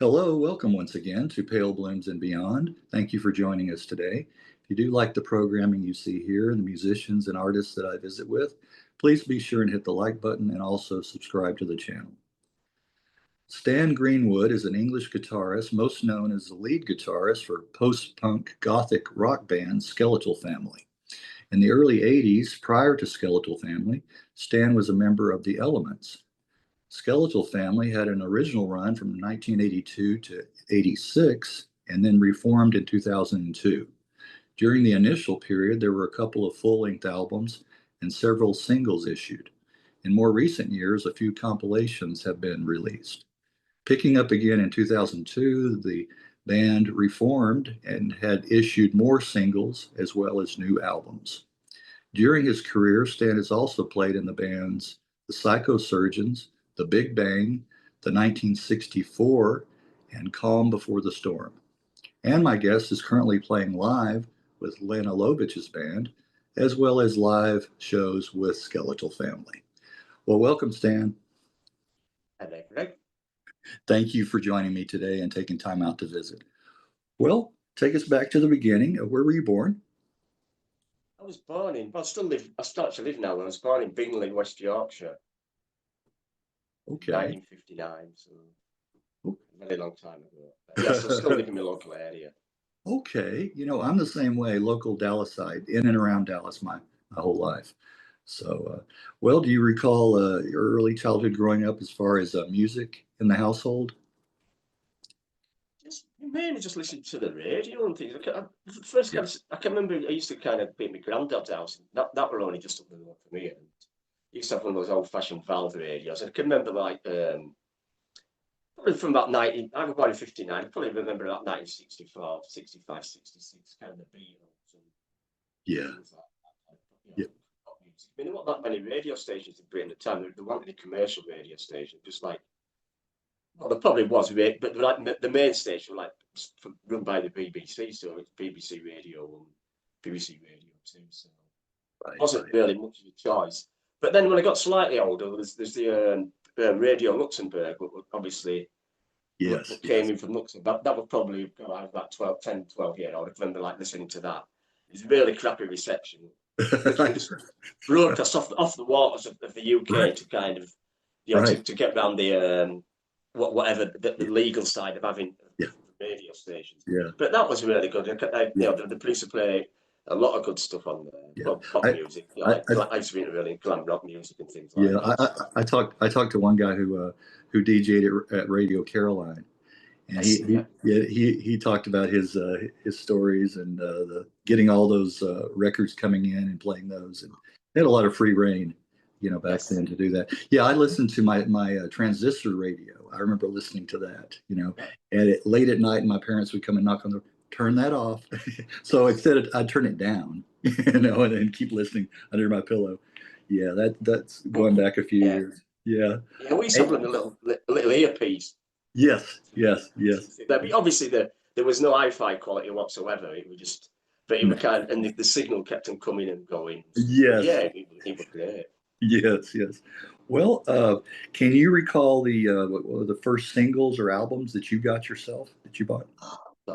Hello, welcome once again to Pale Blooms and Beyond. Thank you for joining us today. If you do like the programming you see here and the musicians and artists that I visit with, please be sure and hit the like button and also subscribe to the channel. Stan Greenwood is an English guitarist, most known as the lead guitarist for post-punk gothic rock band Skeletal Family. In the early 80s, prior to Skeletal Family, Stan was a member of the Elements. Skeletal Family had an original run from 1982 to 86 and then reformed in 2002. During the initial period, there were a couple of full-length albums and several singles issued. In more recent years, a few compilations have been released. Picking up again in 2002, the band reformed and had issued more singles as well as new albums. During his career, Stan has also played in the bands The Psychosurgeons, The Big Bang, The 1964, and Calm Before the Storm. And my guest is currently playing live with Lene Lovich's band, as well as live shows with Skeletal Family. Well, welcome, Stan. Hello, Greg. Thank you for joining me today and taking time out to visit. Well, take us back to the beginning. Where were you born? I was born in, I start to live now. I was born in Bingley, West Yorkshire. Okay. 1959, so a very long time ago. Yes, I still live in my local area. Okay. I'm the same way, local Dallasite, in and around Dallas my whole life. So, well, do you recall your early childhood growing up as far as music in the household? Mainly just listening to the radio and things. I can remember I used to kind of be at my granddad's house. That were only just up the road for me. And I used to have one of those old-fashioned valve radios. And I can remember probably from about 19, I was born in 59, I probably remember about 1964, 65, 66, kind of the Beatles and things like that. Yeah. I mean, there weren't that many radio stations in Britain at the time. There weren't any commercial radio stations, just like, well, there probably was, but like the main station, like run by the BBC, so it's BBC Radio and BBC Radio 2, so it wasn't really much of a choice. But then when I got slightly older, there's the Radio Luxembourg, obviously, came in from Luxembourg. That was probably, I was about 10, 12 years old. I remember like listening to that. It's really crappy reception. Broadcast off the waters of the UK to kind of, to get around the whatever the legal side of having radio stations. But that was really good. The police play a lot of good stuff on there. Pop music. I used to be really glam rock music and things like that. I talked to one guy who DJ'd at Radio Caroline, and he talked about his stories and getting all those records coming in and playing those, and they had a lot of free reign, back then to do that. Yeah, I listened to my transistor radio. I remember listening to that, and late at night, and my parents would come and knock on the turn that off. So instead, I'd turn it down, and then keep listening under my pillow. Yeah, that's going back a few years. Yeah, we used to have a little earpiece. Yes. But obviously, there was no hi-fi quality whatsoever. It was just, but it was kind of, and the signal kept on coming and going. Yes. Yeah, it was great. Yes. Well, can you recall the first singles or albums that you got yourself, that you bought?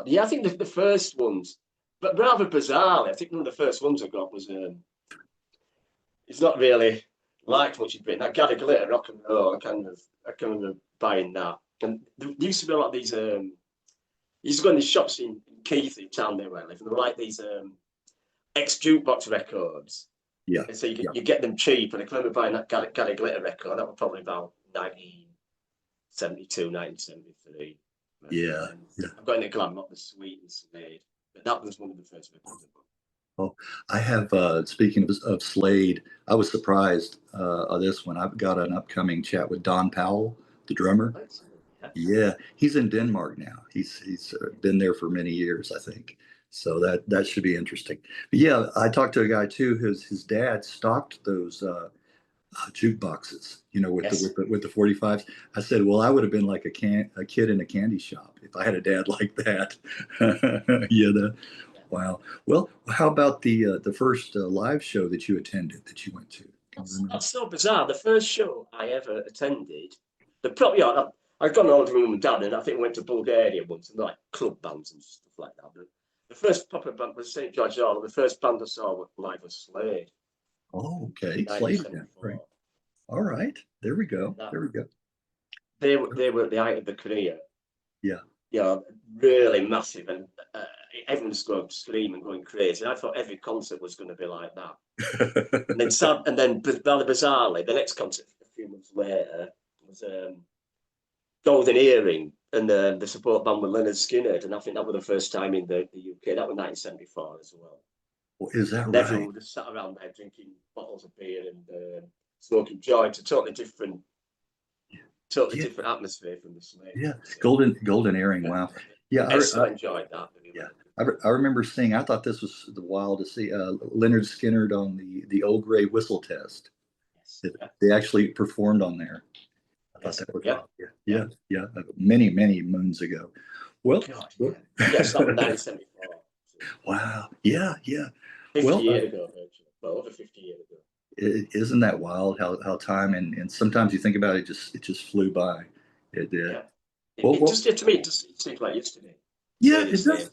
Yeah, I think the first ones, but rather bizarrely, I think one of the first ones I got was, it's not really liked much in Britain, that Gary Glitter Rock and Roll. I can remember buying that. And there used to be a lot of these, you used to go in these shops in Keith, in town there where I live, and they were like these ex-jukebox records. Yeah. And so you get them cheap, and I can remember buying that Gary Glitter record. That was probably about 1972, 1973. Yeah. I've got in a glam, not the Sweet and Slade, but that was one of the first records I bought. Oh, I have, speaking of Slade, I was surprised of this one. I've got an upcoming chat with Don Powell, the drummer. Yeah, he's in Denmark now. He's been there for many years, I think. So that should be interesting. But yeah, I talked to a guy too his dad stocked those jukeboxes, with the 45s. I said, well, I would have been like a kid in a candy shop if I had a dad like that. Wow. Well, how about the first live show that you attended, that you went to? That's so bizarre. The first show I ever attended, I'd gone older with mum and dad, and I think we went to Bulgaria once, and like club bands and stuff like that. But the first proper band was St. George Hall, and the first band I saw live was Slade. Oh, okay. Slade again. 1974. Right. All right. There we go. That, There we go. they were at the height of the career. Yeah. You know, really massive, and everyone's going screaming, going crazy. And I thought every concert was going to be like that. And then bizarrely, the next concert a few months later was Golden Earring, and the support band with Leonard Skinner, and I think that was the first time in the UK. That was 1974 as well. Well, is that and right? Everyone just sat around there drinking bottles of beer and smoking joints. A totally different atmosphere from the Slade. Yeah, Golden Earring. Wow. Yeah, I enjoyed that. Yeah, I remember seeing. I thought this was the wild to see Leonard Skinner on the Old Grey Whistle Test. Yes. They actually performed on there. I thought that was wild. Yeah. Many moons ago. Well, God, yes, that was 1974. Wow. Yeah. 50 years ago, virtually. Well, over 50 years ago. Isn't that wild how time and sometimes you think about it, it just flew by. It did. Yeah. To me, it just seems like yesterday. Yeah, it does.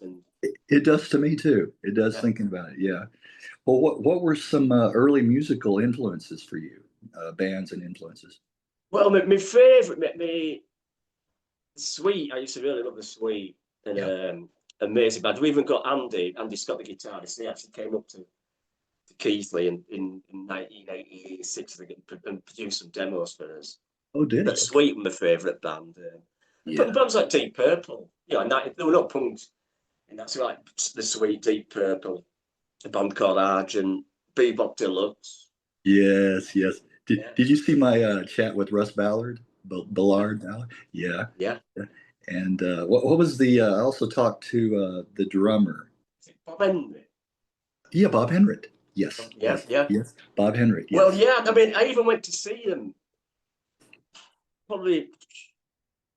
It does to me too. It does thinking about it. Yeah. Well, what were some early musical influences for you, bands and influences? Well, my favourite, the Sweet. I used to really love the Sweet, and amazing band. We even got Andy Scott, the guitarist. He actually came up to Keighley in 1986 and produced some demos for us. Oh, did it? Sweet was my favourite band. Bands like Deep Purple. Yeah, they were not punks. And that's like the Sweet, Deep Purple, a band called Argent, Bebop Deluxe. Yes. Did you see my chat with Russ Ballard? Ballard? Yeah. And what was the? I also talked to the drummer. Bob Henry. Yeah, Bob Henry. Yes. Bob Henry. Yes. Well, yeah. I mean, I even went to see them. Probably.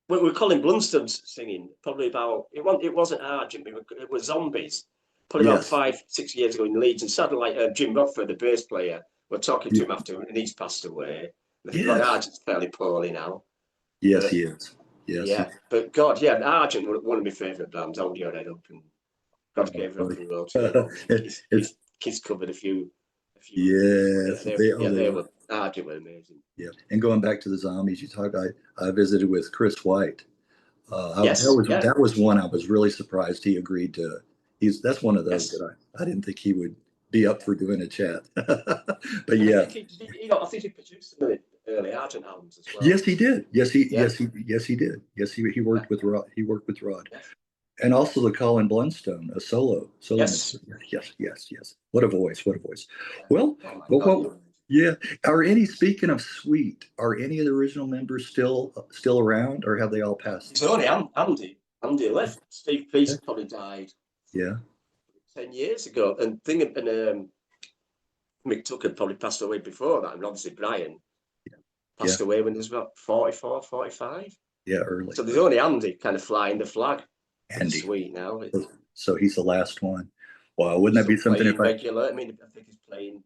We were Colin Blunstone's singing. Probably about it wasn't Argent. It was Zombies. Probably about 5-6 years ago in Leeds. And sadly, like Jim Rodford, the bass player, we're talking to him after, and he's passed away. Argent's fairly poorly now. Yes, he is. Yes. Yeah, but God, Argent was one of my favourite bands. Hold Your Head Up and God Gave Rock and Roll too. Kids covered a few. Yes, they were Argent were amazing. Yeah, and going back to the Zombies, you talked. I visited with Chris White. That was one I was really surprised he agreed to. That's one of those that I didn't think he would be up for doing a chat. But yeah, I think he produced some of the early Argent albums as well. Yes, he did. Yes, he did. Yes, he worked with Rod. He worked with Rod. Yes. And also the Colin Blunstone, a solo. Yes. What a voice. Well, speaking of Sweet, are any of the original members still around, or have they all passed? It's only Andy. Andy left. Steve Peace probably died. Yeah. 10 years ago. And Mick Tucker probably passed away before that. And obviously Brian passed away when he was about 44, 45. Yeah, early. So there's only Andy kind of flying the flag. Andy. Sweet now. So he's the last one. Well, wouldn't that be something if regular? I mean, I think he's playing.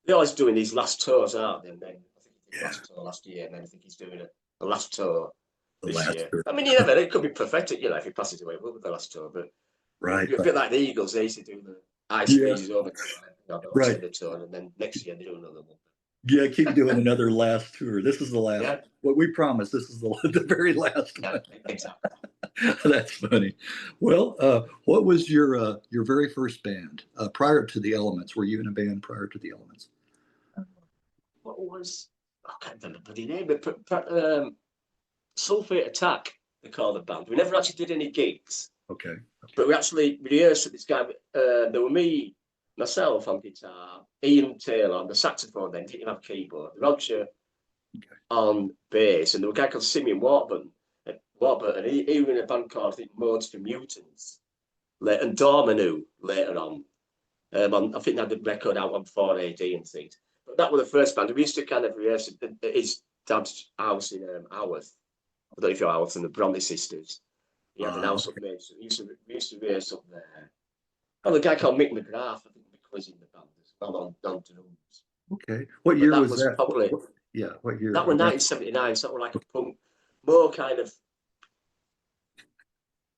They're always doing these last tours, aren't they? And then I think he did last tour last year, and then I think he's doing a last tour this year. I mean, it could be prophetic, if he passes away with the last tour, but right. A bit like the Eagles, they used to do the ice freezes over the tour, and then next year they do another one. Yeah, keep doing another last tour. This is the last. Yeah. What we promised. This is the very last one. Exactly. That's funny. Well, what was your very first band prior to the Elements? Were you in a band prior to the Elements? What was? I can't remember the bloody name. But Sulfate Attack, they call the band. We never actually did any gigs. Okay. But we actually rehearsed with this guy. There were me, myself on guitar, Ian Taylor on the saxophone, then didn't have keyboard, Roger on bass, and there was a guy called Simeon Warburton, and he was in a band called, I think, Modes for Mutants, and Dormanu later on. I think they had the record out on 4AD and things. But that was the first band. We used to kind of rehearse at his dad's house in Haworth. I don't know if you're Haworth, and the Bronte sisters. He had an house up there, so we used to rehearse up there. And the guy called Mick McGrath, I think, was in the band as well on drums. Okay. What year was that? Probably, what year? That was 1979, so that was like a punk. more kind of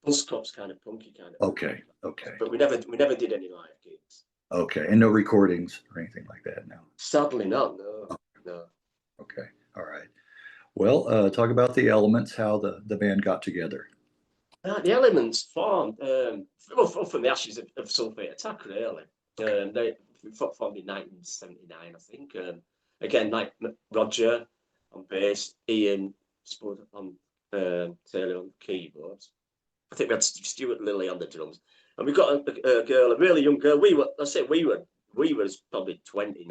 Buzzcocks, kind of punky kind of. Okay. But we never did any live gigs. Okay. And no recordings or anything like that, no? Sadly not, no. No. Okay. All right. Well, talk about the Elements, how the band got together. The Elements formed from the ashes of Sulphate Attack, really. They formed in 1979, I think. Again, like Roger on bass, Ian Spud on Taylor on keyboards. I think we had Stuart Lilly on the drums, and we got a girl, a really young girl. We were probably 20,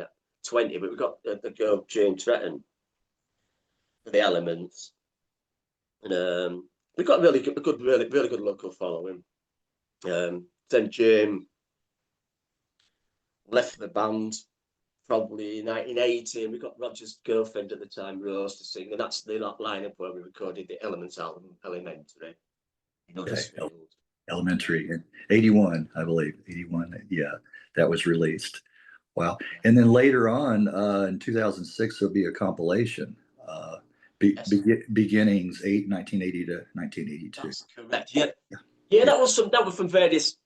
but we got a girl, Jane Tretton, for the Elements, and we got really good local following. Then Jane left the band probably in 1980, and we got Roger's girlfriend at the time, Rose, to sing, and that's the lineup where we recorded the Elements album, Elementary. Okay. Elementary in 81, I believe. 81, yeah, that was released. Wow. And then later on, in 2006, there'll be a compilation, Yes. Beginnings 1980 to 1982. That's correct. Yeah. That was from various,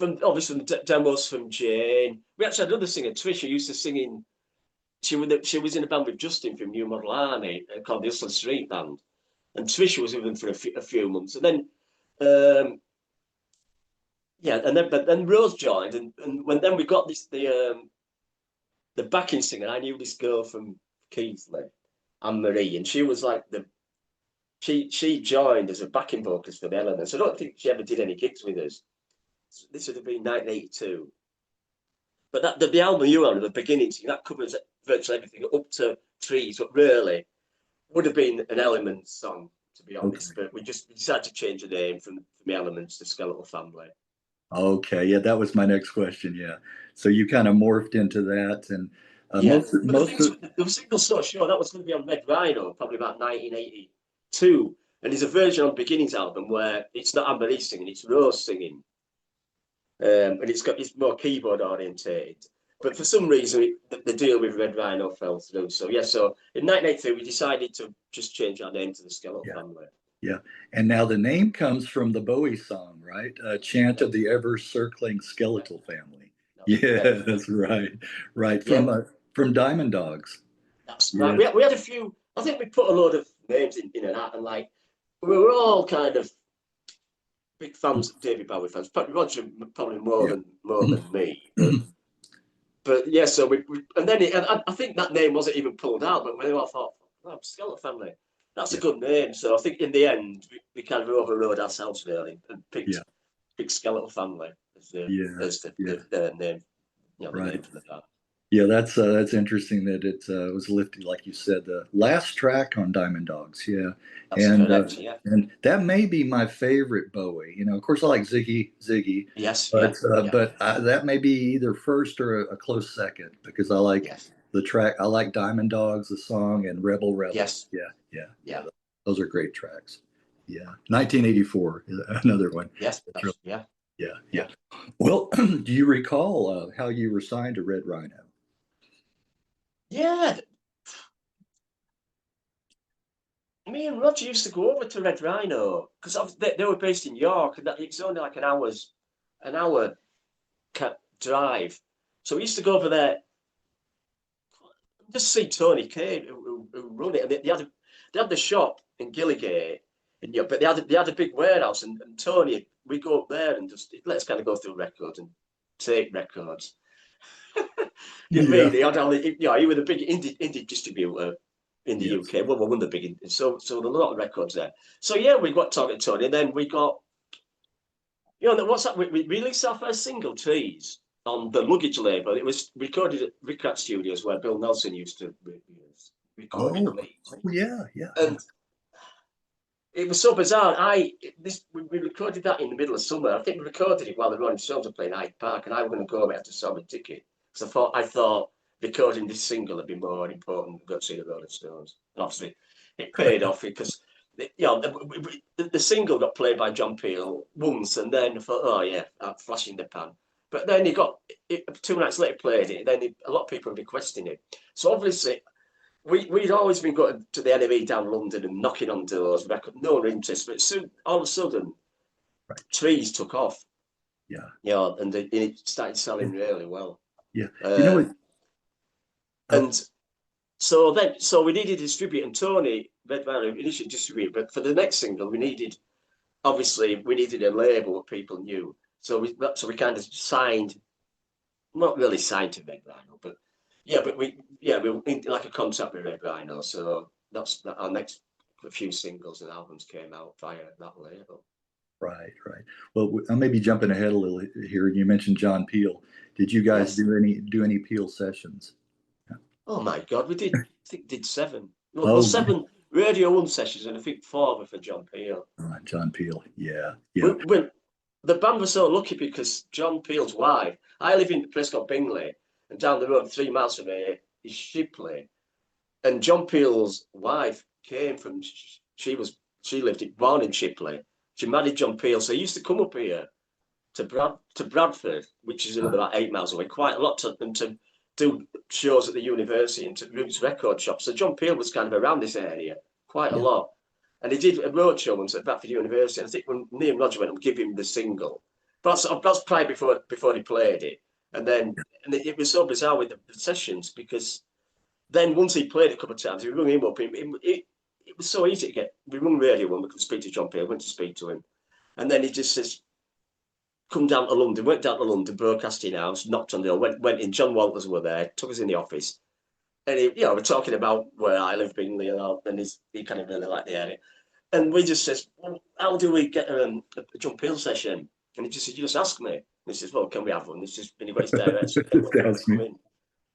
obviously demos from Jane. We actually had another singer, Trish, who used to sing in. She was in a band with Justin from New Model Army called the Hustle Street Band, and Trish was with them for a few months, and then. But then Rose joined, and then we got the backing singer. I knew this girl from Keighley, Anne Marie, and she was like she joined as a backing vocalist for the Elements. I don't think she ever did any gigs with us. This would have been 1982. But the album you on, the beginning, that covers virtually everything up to Trees, but really would have been an Elements song, to be honest. Okay. But we decided to change the name from the Elements to Skeletal Family. Okay, yeah, that was my next question. Yeah, so you kind of morphed into that, and the single So Sure, that was going to be on Red Rhino, probably about 1982, and there's a version on Beginnings album where it's not Anne Marie singing, it's Rose singing, and it's more keyboard orientated. But for some reason, the deal with Red Rhino fell through. So so in 1982, we decided to just change our name to the Skeletal Family. Yeah, and now the name comes from the Bowie song, right? Chant of the Ever-Circling Skeletal Family. Yeah, that's right. From Diamond Dogs. That's right. We had a few. I think we put a load of names in and out, and like we were all kind of big fans of David Bowie fans. Probably Roger, probably more than me. But yeah, so we and then I think that name wasn't even pulled out. But when I thought, oh, Skeletal Family, that's a good name. So I think in the end we kind of overrode ourselves really and picked Skeletal Family as the name. The name for the band. Yeah, that's interesting that it was lifted, like you said, the last track on Diamond Dogs. Yeah, correct, and that may be my favorite Bowie. Of course, I like Ziggy. Yes, but that may be either first or a close second because I like the track. I like Diamond Dogs, the song, and Rebel Rebel. Yes, yeah. Those are great tracks. Yeah, 1984, another one. Yes, Yeah. Well, do you recall how you were signed to Red Rhino? Yeah. Me and Roger used to go over to Red Rhino because they were based in York, and it's only like an hour drive. So we used to go over there, just see Tony Kane who run it, and they had the shop in Gilligate, but they had a big warehouse, and Tony, we go up there and just let's kind of go through records and take records. He was a big indie distributor in the UK. Well, one of the big, so a lot of records there. So we got talking to Tony, and then we got, what's that? We released our first single, Trees, on the Luggage label. It was recorded at Rickrat Studios where Bill Nelson used to record. And it was so bizarre. We recorded that in the middle of summer. I think we recorded it while the Rolling Stones were playing Hyde Park, and I was going to go away after saw my ticket. So I thought recording this single would be more important than go to see the Rolling Stones. And obviously, it paid off because the single got played by John Peel once, and then I thought, flash in the pan. But then he got it 2 nights later, played it. Then a lot of people were requesting it. So obviously, we'd always been going to the NME down London and knocking on doors, no interest, but soon, all of a sudden, Right. trees took off. Yeah. Yeah, and it started selling really well. Yeah. You know what? And so we needed a distributor, and Tony Red Valley initially distributed, but for the next single, we needed a label that people knew. So we kind of signed, not really signed to Red Rhino, but we need like a contract with Red Rhino. So that's our next few singles and albums came out via that label. Right. Well, I may be jumping ahead a little here. You mentioned John Peel. Did you guys do any Peel sessions? Oh my God, we did. I think did 7. Well, 7 Radio 1 sessions, and I think 4 were for John Peel. John Peel, yeah. When the band was so lucky because John Peel's wife. I live in a place called Bingley, and down the road 3 miles from here is Shipley, and John Peel's wife came from. She lived born in Shipley. She married John Peel, so he used to come up here to Bradford, which is another about 8 miles away, quite a lot, and to do shows at the university and to Roots record shops. So John Peel was kind of around this area quite a lot. And he did a roadshow once at Bradford University. And I think when me and Roger went and give him the single, that's probably before he played it. And it was so bizarre with the sessions, because then once he played it a couple of times, we rung him up. It was so easy to get. We rung Radio 1, we could speak to John Peel, went to speak to him. And then he just says, come down to London, went down to London, broadcasting house, knocked on the door, went in. John Walters were there, took us in the office. And we're talking about where I live, Bingley, and he kind of really liked the area. And we just says, well, how do we get a John Peel session? And he just said, you just ask me. And he says, well, can we have one? This is when he got his direct.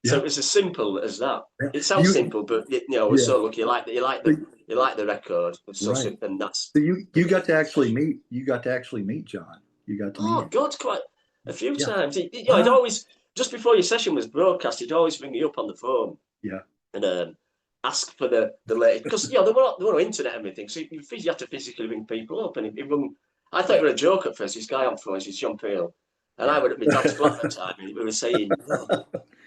So it was as simple as that. It sounds simple, but we're so lucky. You like the record. So simple, and that's. So you got to actually meet. You got to actually meet John. You got to meet him. God, quite a few times. He'd always, just before your session was broadcast, he'd always ring you up on the phone. Yeah. And ask for the latest, because there were no internet and everything, so you have to physically ring people up. And he rung. I thought it was a joke at first. This guy on phone, he's John Peel, and I were at my dad's flat at the time, and we were saying,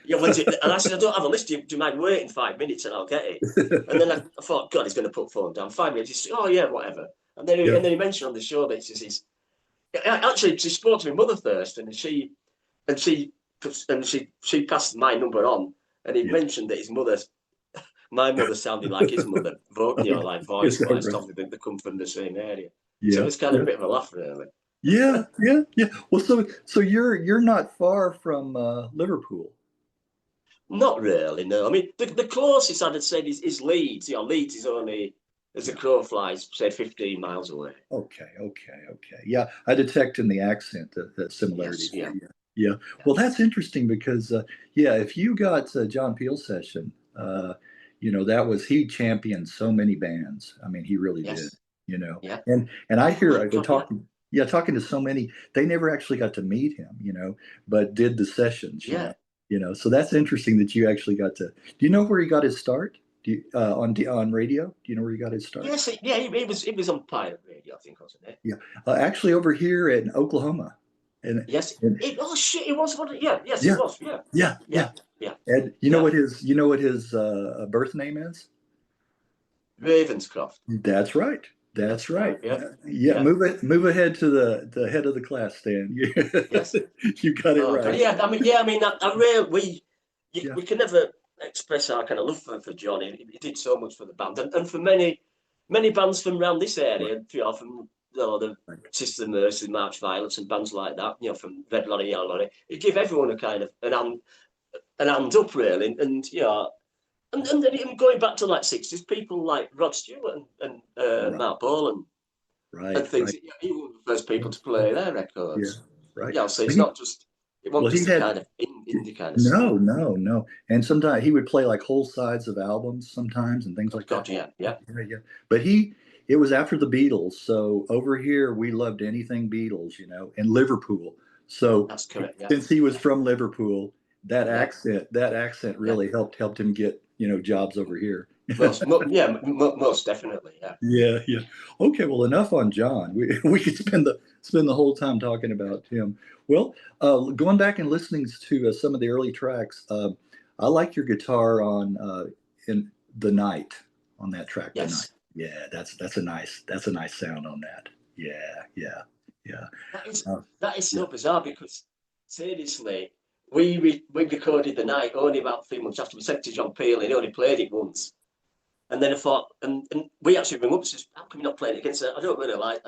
when's it? And I said, I don't have a list. Do you mind waiting 5 minutes and I'll get it? And then I thought, God, he's going to put phone down. 5 minutes. He said, oh yeah, whatever. And then he mentioned on the show that actually she spoke to my mother first, and she passed my number on, and he mentioned that my mother sounded like his mother, like voice-wise, they come from the same area. So it was kind of a bit of a laugh, really. Yeah. Well, so you're not far from Liverpool. Not really, no. I mean, the closest I'd say is Leeds. Leeds is only, as the crow flies, say 15 miles away. Okay. Yeah, I detect in the accent the similarities. Yes, yeah. Well, that's interesting because if you got a John Peel session, he championed so many bands. I mean, he really did. Yeah. And I hear talking to so many. They never actually got to meet him, but did the sessions. So that's interesting that you actually got to. Do you know where he got his start? On radio? Do you know where he got his start? Yes, it was on Pirate Radio, I think, wasn't it? Yeah, actually over here in Oklahoma. And it was. It was. Yeah. And you know what his birth name is? Ravenscroft. That's right. Yeah. Move ahead to the head of the class, Stan. Yes. You got it right. We can never express our kind of love for John. He did so much for the band, and for many bands from around this area, from the Sister Mercy, March Violets, and bands like that, from Red Lorry, Yellow Lorry. He gave everyone a kind of an hand up, really, and going back to like 60s, people like Rod Stewart and Mark Bolan, and things. Right. He was the first people to play their records. Yeah, right. Yeah, so it's not just. It wasn't just a kind of indie kind of stuff. No. And sometimes he would play like whole sides of albums sometimes and things like that. Yeah. But it was after the Beatles. So over here, we loved anything Beatles, and Liverpool. So that's correct. Yeah. Since he was from Liverpool, that accent really helped him get, jobs over here. Most definitely. Yeah. Okay. Well, enough on John. We could spend the whole time talking about him. Well, going back and listening to some of the early tracks, I like your guitar on in the night on that track. The night. Yes. Yeah, that's a nice sound on that. Yeah, yeah, yeah. That is Uh, that is yeah, so bizarre because seriously, we recorded the night only about 3 months after we sent it to John Peel, and he only played it once. And then I thought, and we actually rang up and said, "How come you're not playing it again?" So I don't really like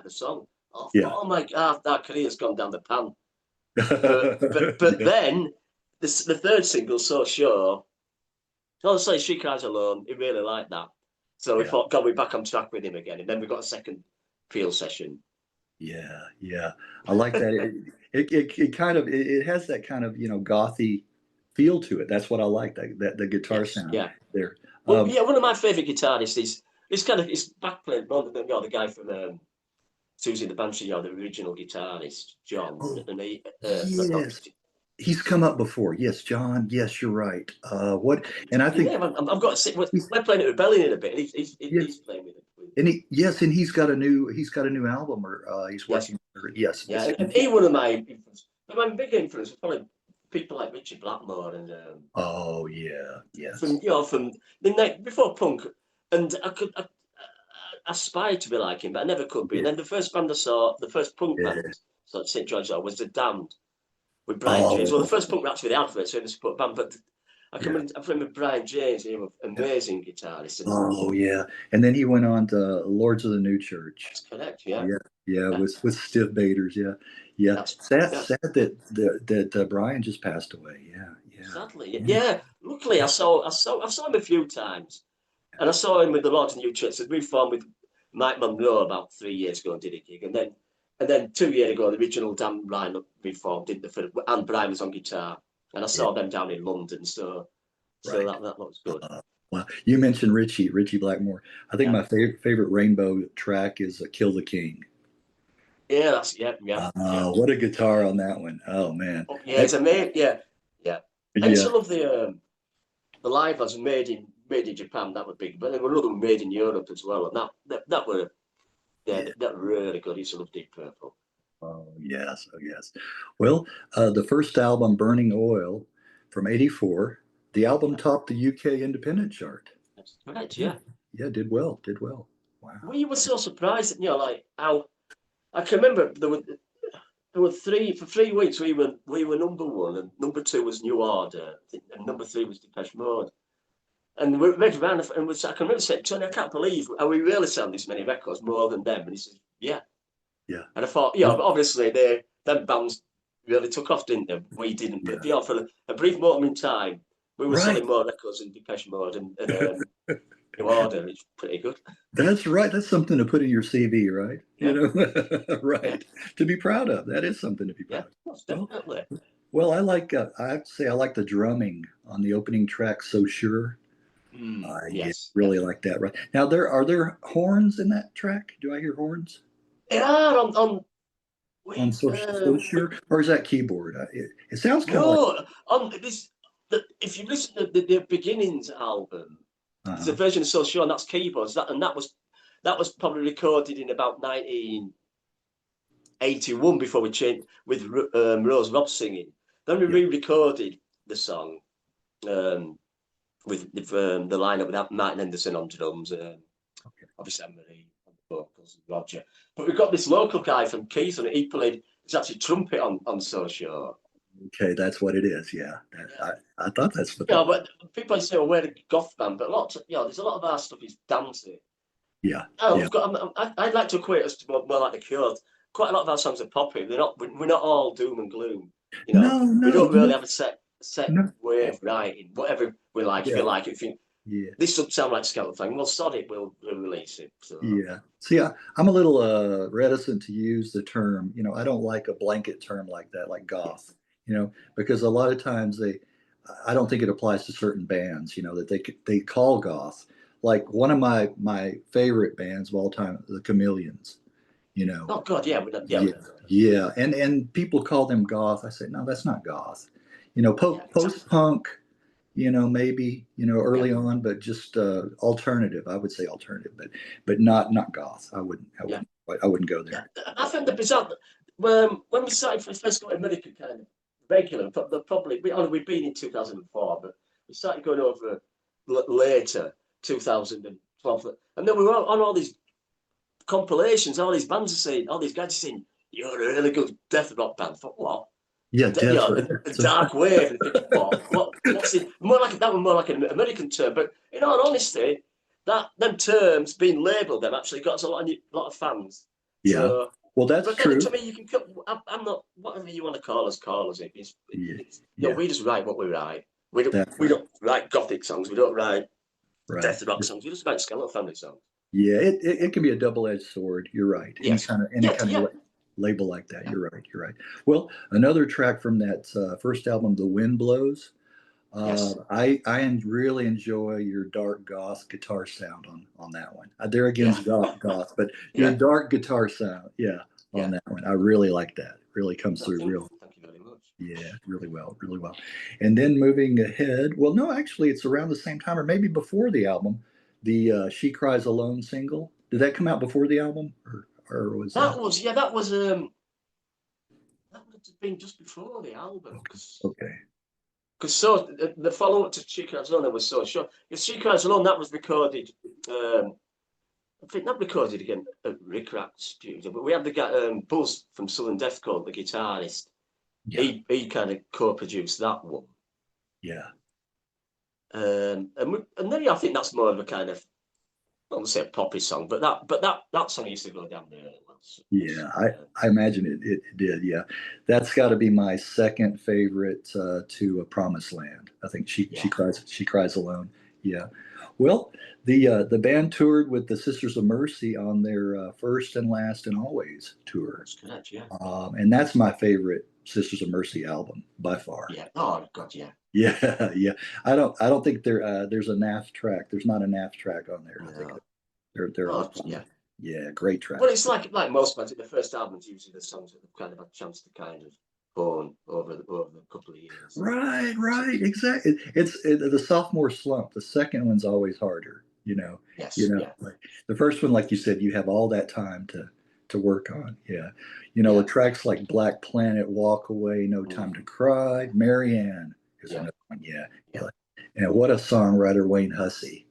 the song. yeah. Oh my God, our career's gone down the pan. But then the third single, So Sure. Oh, sorry, She Cries Alone. He really liked that. So we Yeah, thought, God, we're back on track with him again. And then we got a second Peel session. yeah, yeah. I like that. It kind of it has that kind of gothy feel to it. That's what I like. That the guitar Yes, sound yeah. there. Well, yeah, one of my favourite guitarists is kind of his backplate, the guy from Susie the Banshee, the original guitarist, John. Oh, And he, not, yes. He's come up before. Yes, John. Yes, you're right. What? And I think yeah, I've got to sit. he's We're playing at Rebellion in a bit, and yeah. he's playing with it. And and he's got a new album, or he's Yes, working. Yes, yeah, and he one of my influences. My big influence was probably people like Richard Blackmore and oh yeah, yes, from the night before punk, and I aspired to be like him, but I never could be. yeah, And then the first band I saw, the first punk yeah. band, so at St George was the Damned with Brian James. Well, the Oh first punk actually the Adverts, so in the support band, but yeah, I remember Brian James, he was an yeah. amazing guitarist, and Oh yeah. And then he went on to Lords of the New Church. that's correct, yeah, Yeah, yeah, yeah, with Stiff Baders. Yeah, yeah. that's yeah. Sad that Brian just passed away. Yeah, yeah, Sadly, yeah, yeah. Luckily, I saw him a few times, and I saw him with the Lords and New Church. We formed with Mike Monroe about 3 years ago and did a gig, and then 2 years ago the original Damn lineup reformed, didn't they? And Brian was on guitar, and I yeah. saw them down in London. So Right. that looks good. Well, you mentioned Richie Blackmore. I think Yeah, my favorite Rainbow track is "Kill the King." yeah, that's yeah. What a guitar on that one! Oh man, Oh, yeah, that it's amazing. Yeah, yeah. I used yeah, to love the live was made in Japan. That was big, but there were another one made in Europe as well, and that were yeah, yeah. that really good. I used to love Deep Purple. Oh yes. Well, the first album, "Burning Oil," from '84. The album Yeah, topped the UK independent chart. that's correct. Yeah, Yeah, yeah, did well. Wow. we were so surprised, like how I can remember there were for 3 weeks we were number one, and number two was New Order, and number three was Depeche Mode. And we read around, and I can remember saying, Tony, I can't believe are we really selling this many records more than them? And he said, yeah. Yeah. And I thought, Well, but obviously them bands really took off, didn't they? We didn't. But yeah. for a brief moment in time, we were Right. selling more records than Depeche Mode and New Order. It's pretty good. That's right. That's something to put in your CV, right? Yeah, yeah, Right. To be proud of. That is something to be yeah. proud of. Most Well, definitely. well, I have to say I like the drumming on the opening track, "So Sure." Yeah, Yes, really definitely. like that. Right now, are there horns in that track? Do I hear horns There are on on we "So Sure," or is that keyboard? It sounds kind of like. no on this. If you listen to the beginnings album, there's a Uh-huh. version of So Sure, and that's keyboards. That was probably recorded in about 1981 before we changed with Rose Robb singing. Then we Yeah. re-recorded the song um, with the lineup with Martin Henderson on drums, Okay. obviously Anne-Marie on the vocals and Roger. But we've got this local guy from Keith, and he played. It's actually trumpet on So Sure. Okay, that's what it is. Yeah. Yeah. I thought that's what that Yeah, was. but people say, "Oh, we're a goth band," but there's a lot of our stuff is dancey. Yeah. Oh, Yeah. I'd like to equate us to more like the Cure. Quite a lot of our songs are poppy. We're not all doom and gloom. No, We no, don't really have a set no. way of writing. Whatever we like, if Yeah. you like it, if you Yeah. this doesn't sound like Skeletal Family, well, sod it, we'll release it. So Yeah. See, I'm a little reticent to use the term. I don't like a blanket term like that, like goth. Because a lot of times I don't think it applies to certain bands. That they call goth. Like one of my favorite bands of all time, the Chameleons. You know, oh God, yeah, we're yeah, not going. yeah, and people call them goth. I say no, that's not goth. Yeah, Post punk. Maybe yeah, early on, but just alternative. I would say alternative, but not goth. yeah. I wouldn't go Yeah, there. I found the bizarre. When we started first going to America, kind of regular, but probably we've been in 2004, but we started going over later, 2012, and then we were on all these compilations. All these bands are saying, all these guys are saying, "You're a really good death rock band." I thought, what? Yeah, You death know, rock. a dark wave. And think, what's it? More like that one, more like an American term. But in all honesty, them terms being labelled them actually got us a lot of fans. Yeah. So, Well, that's but then true. to me, you can. I'm not whatever you want to call us. Yeah. You know, we just write what we write. We That's we right. don't write gothic songs. We don't write Right. death rock songs. We just write Skeletal Family songs. Yeah, it can be a double-edged sword. You're right. Yes. Any kind of label like that. You're right. You're right. Well, another track from that first album, "The Wind Blows." Yes. I really enjoy your dark goth guitar sound on that one. There again's goth, but your Yeah. dark guitar sound, on Yeah. that one. I really like that. Really comes through real. Thank you very much. Yeah, really well, really well. And then moving ahead, well, no, actually, it's around the same time, or maybe before the album, the "She Cries Alone" single. Did that come out before the album, or was That was that would have been just before the album because okay? so the follow up to She Cries Alone was so short. If She Cries Alone, that was recorded. I think not recorded again at Rick Rack Studio, but we had the guy Buzz from Southern Death Cult, the guitarist. Yeah, He kind of co-produced that one. yeah, And then I think that's more of a kind of, I won't say a poppy song, but that song used to go down there. yeah. I imagine it did. Yeah, that's got to be my second favorite to "A Promised Land." I think she cries alone. Yeah. Well, the band toured with the Sisters of Mercy on their First and Last and Always tour. That's correct, yeah. And that's my favorite Sisters of Mercy album by far. Yeah. Oh God, yeah. Yeah, yeah. I don't think there's a NAF track. There's not a NAF track on there. I think No. they're all Yeah. Yeah, great track. Well, it's like most bands. The first album's usually the songs that have kind of had a chance to kind of hone over a couple of years. Right, exactly. The sophomore slump. The second one's always harder. Yes. Yeah. Like the first one, like you said, you have all that time to work on. Yeah, Yeah. with tracks like "Black Planet," "Walk Away," "No Time to Cry," "Marianne" is another one. Yeah. And what a songwriter, Wayne Hussey.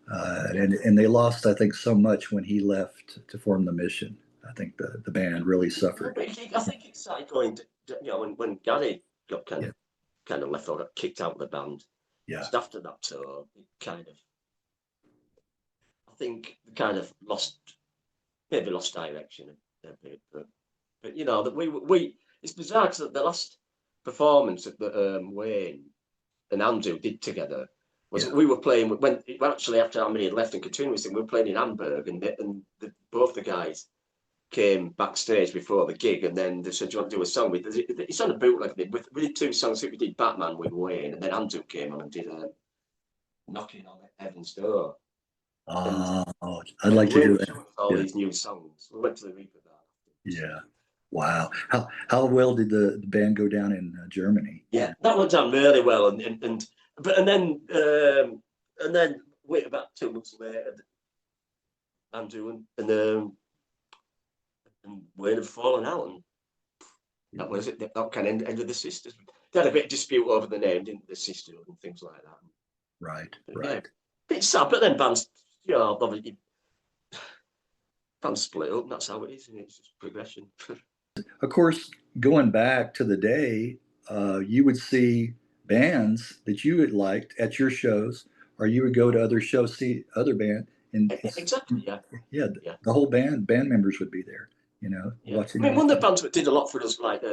And they lost, I think, so much when he left to form the Mission. I think the band really suffered. I think it started going to, when Gary got kind of left or got kicked out of the band. Yeah. Just after that tour, it kind of, I think, kind of lost direction a bit. But that we it's bizarre because the last performance that Wayne and Andrew did together was we were playing when actually after Amity had left and continued, we were playing in Hamburg, and both the guys came backstage before the gig, and then they said, "Do you want to do a song?" It's on a bootleg. We did two songs. We did Batman with Wayne, and then Andrew came on and did Knocking on Heaven's Door. I'd like to hear that. All these new songs. We went to the Reaper that. Yeah. Wow. How well did the band go down in Germany? Yeah, that went down really well, and then wait about 2 months later, Andrew and Wayne had fallen out, and that was it. That kind of ended the Sisters. They had a bit of dispute over the name, didn't they, Sisterhood and things like that. Right. Yeah, bit sad, but then bands, obviously, bands split up. And that's how it is, and it's just progression. Of course, going back to the day, you would see bands that you had liked at your shows, or you would go to other shows, see other band, and exactly, yeah. The whole band members would be there, watching. I mean, one of the bands that did a lot for us, like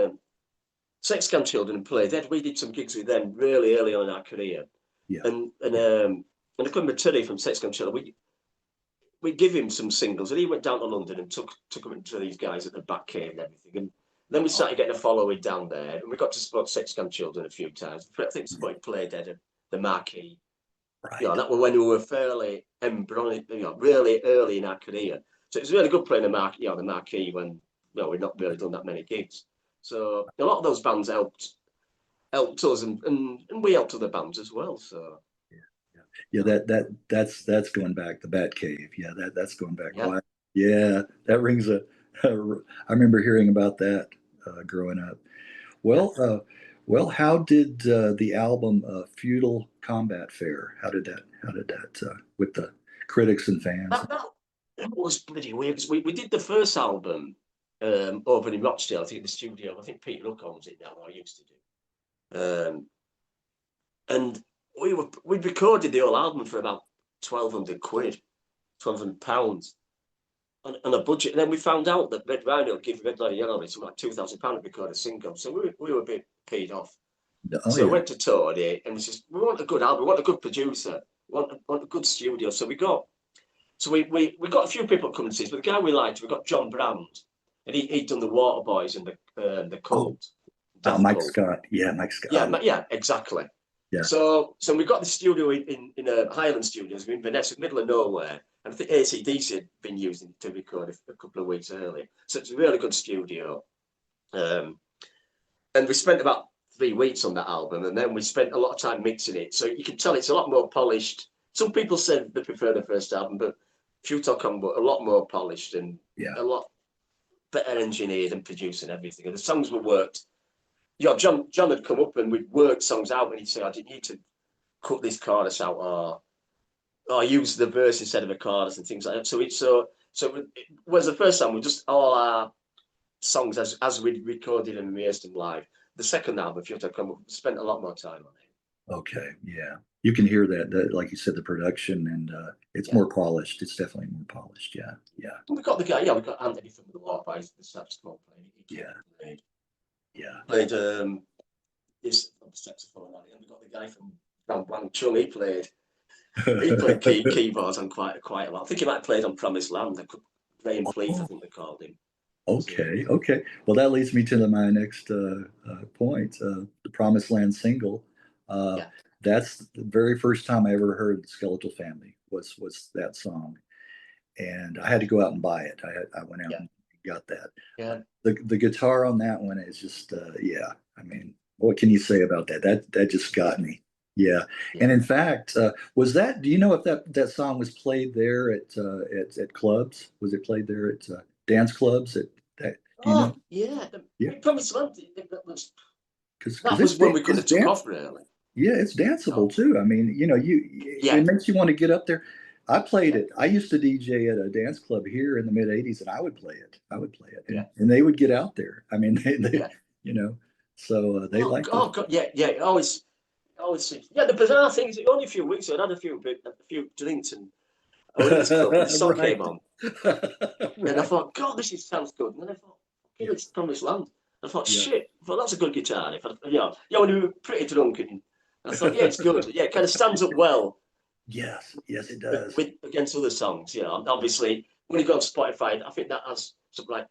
Sex Grandchildren, we did some gigs with them really early on in our career. Yeah. And I come with Terry from Sex Grandchildren. We give him some singles, and he went down to London and took them to these guys at the back cave and everything. And then we started getting a following down there, and we got to support Sex Grandchildren a few times. I think we played at the Marquee. Right. That was when we were fairly embryonic, really early in our career. So it was really good playing the Marquee when we'd not really done that many gigs. So a lot of those bands helped us, and we helped other bands as well. So yeah, that's going back, the Bat Cave. Yeah, that's going back. Yeah. Yeah, that rings I remember hearing about that growing up. Well, Well, how did the album Feudal Combat fare? How did that with the critics and fans? That was bloody weird because we did the first album over in Rochdale, I think the studio. I think Peter Hook owns it now, or used to do. And we recorded the whole album for about 1,200 quid, £1,200 on a budget. And then we found out that Red Rhino give Red Lion Yellow something like £2,000 to record a single. So we were a bit paid off. Oh So we yeah. went to Tony and we want a good album, we want a good producer, we want a good studio. So we got a few people coming to see us, but the guy we liked, we got John Brand, and he'd done the Water Boys and the Cult. Mike Scott. Yeah, Mike Scott. Yeah, exactly. Yeah. So we got the studio in Highland Studios in Vanessa, middle of nowhere. And I think AC/DC had been using it to record a couple of weeks earlier. So it's a really good studio. And we spent about 3 weeks on that album, and then we spent a lot of time mixing it. So you can tell it's a lot more polished. Some people said they prefer the first album, but Futile Combo a lot more polished and a lot better engineered and produced and everything. And the songs were worked. You know, John had come up and we'd worked songs out, and he'd say, "I didn't need to cut this chorus out, or use the verse instead of a chorus and things like that." So whereas the first time we just all our songs as we recorded and rehearsed them live. The second album, if you have to come up, spent a lot more time on it. Okay, yeah, you can hear that like you said, the production, and it's more polished. It's definitely more polished. Yeah. And we got the guy. Yeah, we got Anthony from the Water Boys, the saxophone player. Played his saxophone on it, and we got the guy from Wang Chung. He played keyboards on quite a lot. I think he might have played on Promised Land. Graham Pleath, I think they called him. Okay. Well, that leads me to my next point. The Promised Land single. That's the very first time I ever heard Skeletal Family was that song, and I had to go out and buy it. I went out and got that. Yeah. The guitar on that one is just I mean, what can you say about that? That just got me. Yeah. And in fact, was that? Do you know if that song was played there at clubs? Was it played there at dance clubs? Do you know? Yeah. Promised Land. That was when we could have took off, really. Yeah, it's danceable too. I mean, it makes you want to get up there. I played it. I used to DJ at a dance club here in the mid '80s, and I would play it. And they would get out there. I mean, they so they liked it. Oh God, yeah. Always. Yeah, the bizarre thing is, only a few weeks ago, I had a few drinks, and the song came on, and I thought, God, this sounds good. And then I thought, it's Promised Land. I thought, shit. I thought that's a good guitar. When we were pretty drunk, and I thought, it's good. Yeah, it kind of stands up well. Yes, it does. Against other songs, obviously, when you go on Spotify, I think that has something like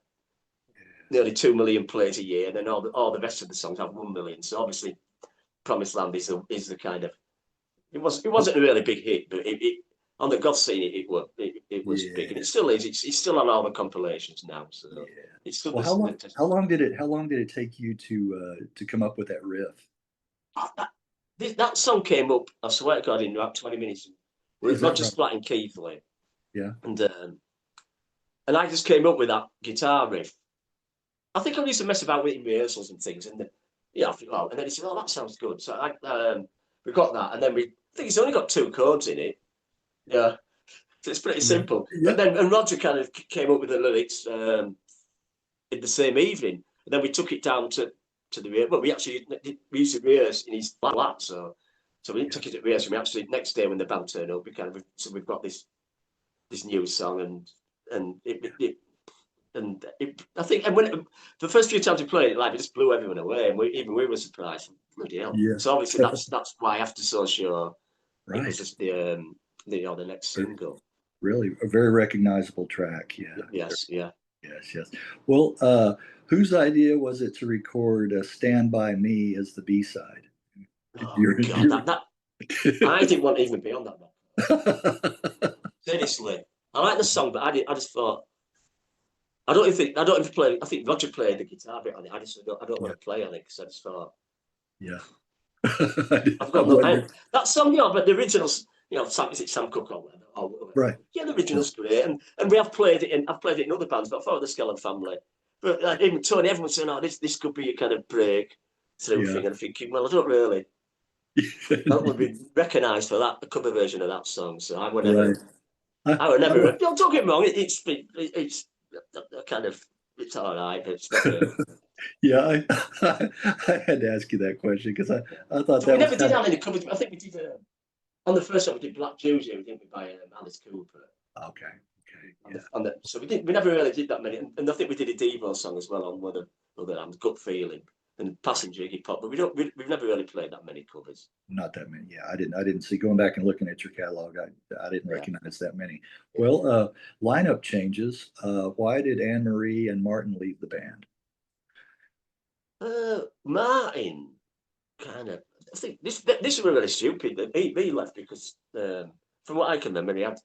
nearly 2 million plays a year, and then all the rest of the songs have 1 million. So obviously, Promised Land is the kind of it wasn't a really big hit, but it on the goth scene it was big, and it still is. It's still on all the compilations now. So it's still. Well, how long did it take you to come up with that riff? That song came up, I swear to God, in about 20 minutes. With Roger Spratt and Keith Lee. Yeah. And I just came up with that guitar riff. I think I used to mess about with rehearsals and things, and I thought, and then he said, "Oh, that sounds good." So we got that, and then I think it's only got 2 chords in it. Yeah, so it's pretty simple. Yeah. And Roger kind of came up with the lyrics in the same evening, and then we took it down to the rehearsal. Well, we used to rehearse in his flat, so we took it to rehearsal. We actually next day when the band turned up, we've got this new song, and I think, and when the first few times we played it live, it just blew everyone away, and we were surprised. Bloody hell! Yeah. So obviously that's why after So Sure, it was just the next single. Really, a very recognizable track. Yeah. Yes. Well, whose idea was it to record "Stand By Me" as the B-side? God, I didn't want to even be on that one. Seriously, I like the song, but I just thought. I don't even play. I think Roger played the guitar bit on it. I don't want to play on it because I just thought. Yeah. I've got that song, but the originals, is it Sam Cooke or whatever? Right. Yeah, the original's great, and we have played it I've played it in other bands, but for the Skeletal Family. But even Tony, everyone's saying, "Oh, this could be a kind of break." through Yeah. thing, and thinking, well, I don't would be recognised for that, the cover version of that song. So I would never, Right. I, I would I, never. Don't get me wrong, it's kind of, it's all right, but it's not a. yeah, I had to ask you that question because I thought So we that was never did kind of have any covers. I think we did on the first one we did Black Tuesday, we did by Alice Cooper. okay. Okay. So we never really did that many, and I think we did a Devo song as well on one of the other Gut Feeling and Passenger Iggy Pop, but we've never really played that many covers. Not that many. Yeah, I didn't see going back and looking at your catalog. I didn't Yeah. recognize that many. Yeah. Well, lineup changes. Why did Anne Marie and Martin leave the band? Martin kind of. I think this was really stupid. He left because, from what I can remember, him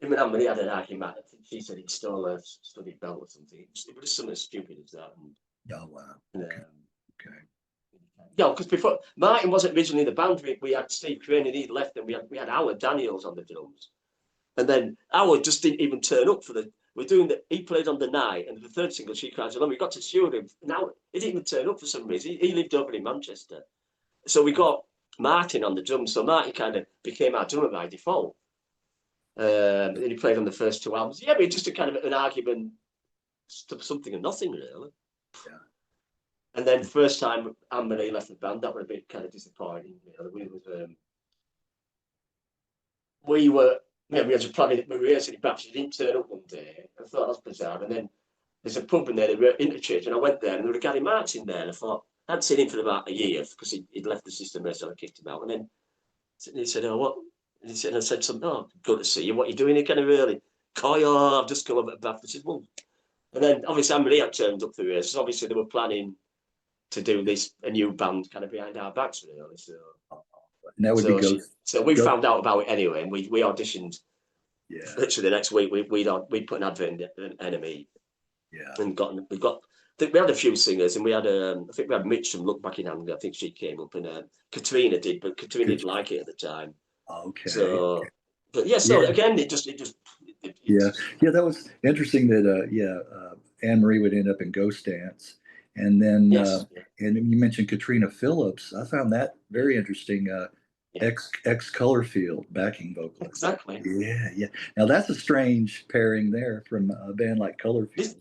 and Anne Marie had an argument. I think she said he'd stole a study belt or something. It was something stupid as that. Oh wow. Okay. Yeah, because before Martin wasn't originally the band. We had Steve Crane and he'd left, and we had Howard Daniels on the drums, and then Howard just didn't even turn up for the. We're doing that. He played on the night, and the third single, She Cries Alone. We got to shoot him. Now he didn't even turn up for some reason. He lived over in Manchester, so we got Martin on the drums. So Martin kind of became our drummer by default. And he played on the first two albums. Yeah, but just a kind of an argument, something and nothing really. Yeah. And then the first time Anne Marie left the band, that was a bit kind of disappointing. We were planning, we were rehearsing it back. She didn't turn up one day. I thought that was bizarre. And then there's a pub in there, the Interchurch, and I went there, and there was Gary Marks in there, and I thought I hadn't seen him for about a year because he'd left the system there, so I kicked him out. And then he said, "Oh, what?" And I said something. "Oh, good to see you. What are you doing here, kind of early?" "Oh, I've just come over to Bath." I said, "Well," and then obviously Anne Marie had turned up for rehearsals. Obviously they were planning to do a new band kind of behind our backs, really. So, And that would be Ghost. So we found out about it anyway, and we auditioned. Yeah. Literally the next week, we put an advert in Enemy. Yeah. And we had a few singers, and we had I think we had Mitch from Look Back in Anger. I think she came up, and Katrina did, but Katrina didn't like it at the time. Okay. So, but yeah. So again, it just. Yeah. That was interesting. That Anne Marie would end up in Ghost Dance, and then and you mentioned Katrina Phillips. I found that very interesting. Ex Colorfield backing vocalist. Exactly. Yeah. Now that's a strange pairing there from a band like Colorfield.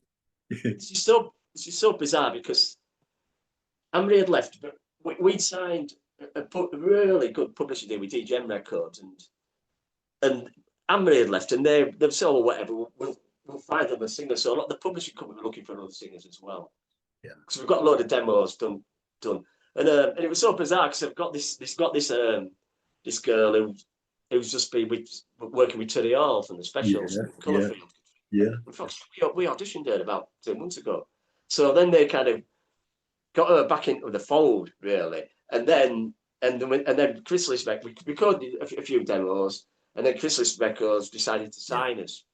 This is so bizarre because Anne Marie had left, but we'd signed a really good publishing deal with DGM Records, and Anne Marie had left, and they said, "Oh, whatever, we'll find them a singer." So a lot of the publishing company were looking for other singers as well. Yeah. Because we've got a load of demos done, and it was so bizarre because I've got this girl who's just been working with Terry Hall from the Specials, Colourfield. Yeah. We auditioned her about 2 months ago. So then they kind of got her back into the fold, really. And then Chrysalis Records, we recorded a few demos, and then Chrysalis Records decided to sign us.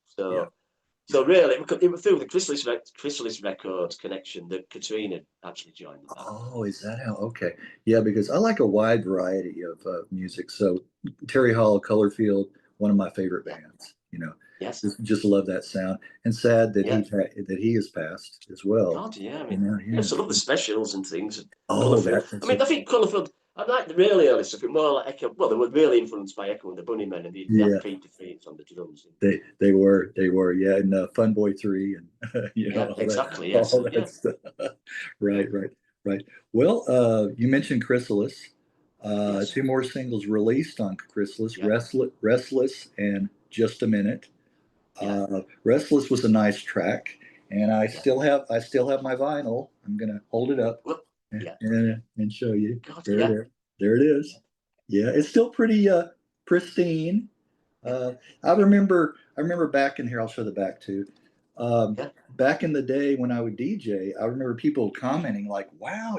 So really, it was through the Chrysalis Records connection that Katrina actually joined the band. Oh, is that how? Okay. Yeah, because I like a wide variety of music. So Terry Hall, Colorfield, one of my favorite bands. Yes. Just love that sound. And sad that he has passed as well. God, yeah. I mean, so I love the Specials and things. Oh, I think Colourfield. I like the really early stuff. More like Echo. Well, they were really influenced by Echo and the Bunnymen, and they had Pete DeFeet on the drums. They were, yeah, and Fun Boy 3, and exactly, yes, all that stuff. Right. Well, you mentioned Chrysalis. 2 more singles released on Chrysalis: Restless and Just a Minute. Restless was a nice track, and I still have my vinyl. I'm gonna hold it up. And show you. There it is. Yeah, it's still pretty pristine. I remember back in here. I'll show the back too. Back in the day when I would DJ, I remember people commenting like, "Wow,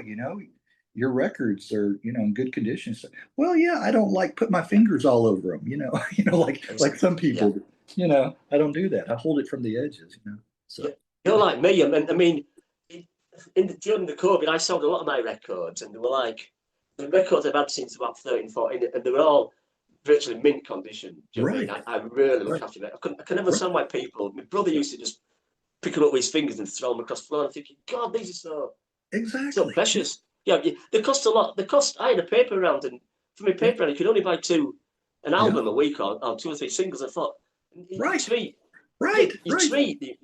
your records are in good condition." So, well, yeah, I don't like put my fingers all over them. Like some people. I don't do that. I hold it from the edges. So you're like me. I mean. During the COVID, I sold a lot of my records, and they were like the records I've had since about 13, 14, and they were all virtually mint condition. Do you know what I mean? I really look after them. I can never understand why people. My brother used to just pick them up with his fingers and throw them across the floor. I'm thinking, God, these are so precious. Yeah, they cost a lot. I had a paper round, and for my paper round, you could only buy an album a week or 2 or 3 singles. I thought, you Right. treat, Right. you Right. treat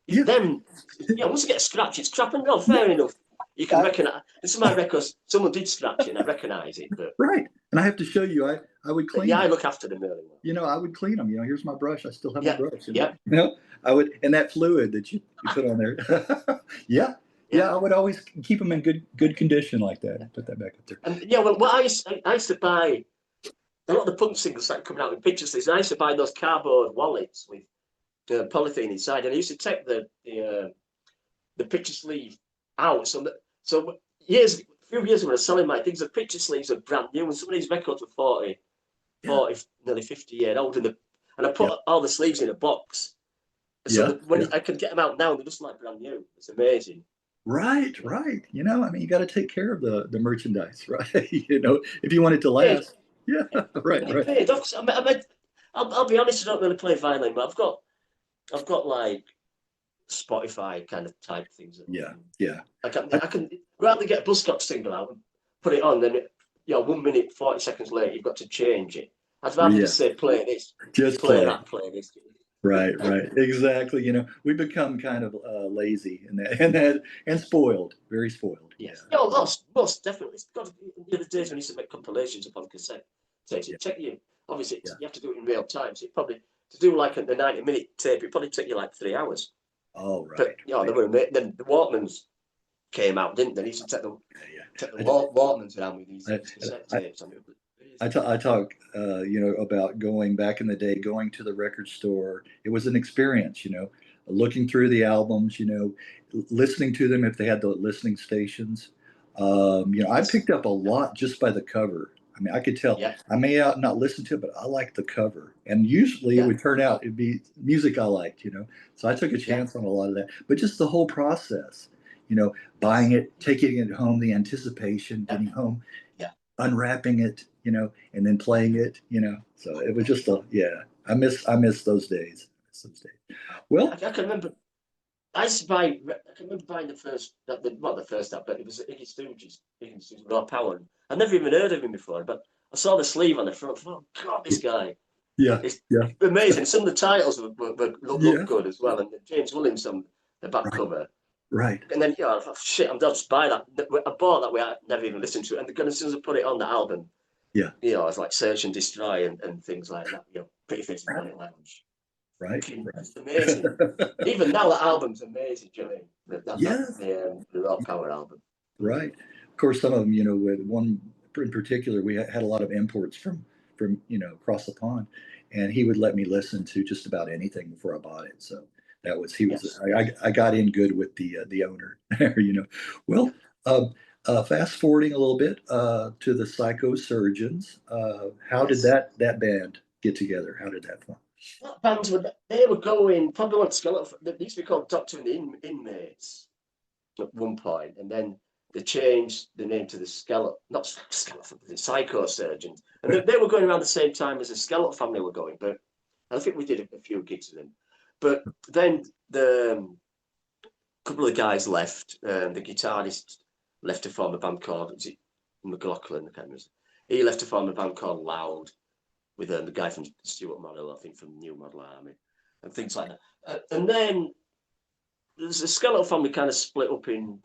Yeah. them. Yeah, once you get a scratch, it's crap, and no, fair enough. You can recognize. And some of my records, someone did scratch it, and I recognise it. Right. And I have to show you, I would But clean yeah, I them. look after them really well. I would clean them. Here's my brush. I still have my Yeah, brush. yeah, I would, and that fluid that you put on there. Yeah. yeah. I would always keep them in good condition like that. Yeah. Put that back up there. And yeah, well, what I used to buy a lot of the punk singles started coming out with picture sleeves. And I used to buy those cardboard wallets with polythene inside, and I used to take the picture sleeve out. So a few years ago, when I was selling my things, the picture sleeves are brand new, and some of these records were 40, nearly 50 years old, and I put all the sleeves in a box. So that when I can get them out now, they're just like brand new. It's amazing. Right. You got to take care of the merchandise, right? If you want it to last. Yeah. Right. And it paid off. I'll be honest, I don't really play violin, but I've got like Spotify kind of type things. Yeah. I can rather get a Buzzcocks single out and put it on, then 1 minute 40 seconds later you've got to change it. I'd rather just say play this, just play that, play this. Right. Exactly. We become kind of lazy and spoiled, very spoiled. Yes. Most definitely. The other days when I used to make compilations upon cassette tapes, obviously you have to do it in real time. So to do like the 90-minute tape, it probably take you like 3 hours. Oh, right. But then the Walkmans came out, didn't they? They used to take the Walkmans around with these cassette tapes. I talk, about going back in the day, going to the record store. It was an experience, looking through the albums, listening to them if they had the listening stations. I picked up a lot just by the cover. I mean, I could tell. Yeah. I may not listen to it, but I like the cover. And usually it would turn out it'd be music I liked, So I took a chance on a lot of that. But just the whole process, buying it, taking it home, the anticipation, getting home, unwrapping it, and then playing it, So it was just I miss those days. Well, I can remember. I can remember buying the first, not the first app, but it was Iggy Stooges, Raw Power. I'd never even heard of him before, but I saw the sleeve on the front. I thought, oh God, this guy. It's amazing. Some of the titles look good as well, and James Williams on the back cover. Right. And then I thought, shit, I'll just buy that. I bought that way. I never even listened to it, and as soon as I put it on the album, I was like Search and Destroy and things like that. Pretty Face and Planet Lounge. Right. It's amazing. Even now, that album's amazing, do you know what I mean? The Raw Power album. Right. Of course, some of them, with one in particular, we had a lot of imports from across the pond, and he would let me listen to just about anything before I bought it. So that was I got in good with the owner. Well, fast forwarding a little bit to the Psychosurgeons. How did that band get together? How did that form? That bands were going probably on Skeletal. They used to be called Doctor and the Inmates at one point, and then they changed the name to the the Psychosurgeons, and they were going around the same time as the Skeletal Family were going. But I think we did a few gigs with them. But then the couple of guys left. The guitarist left to form a band called McLaughlin. I can't remember. He left to form a band called Loud, with the guy from Stuart Model, I think from New Model Army, and things like that. And then there's a Skeletal Family kind of split up in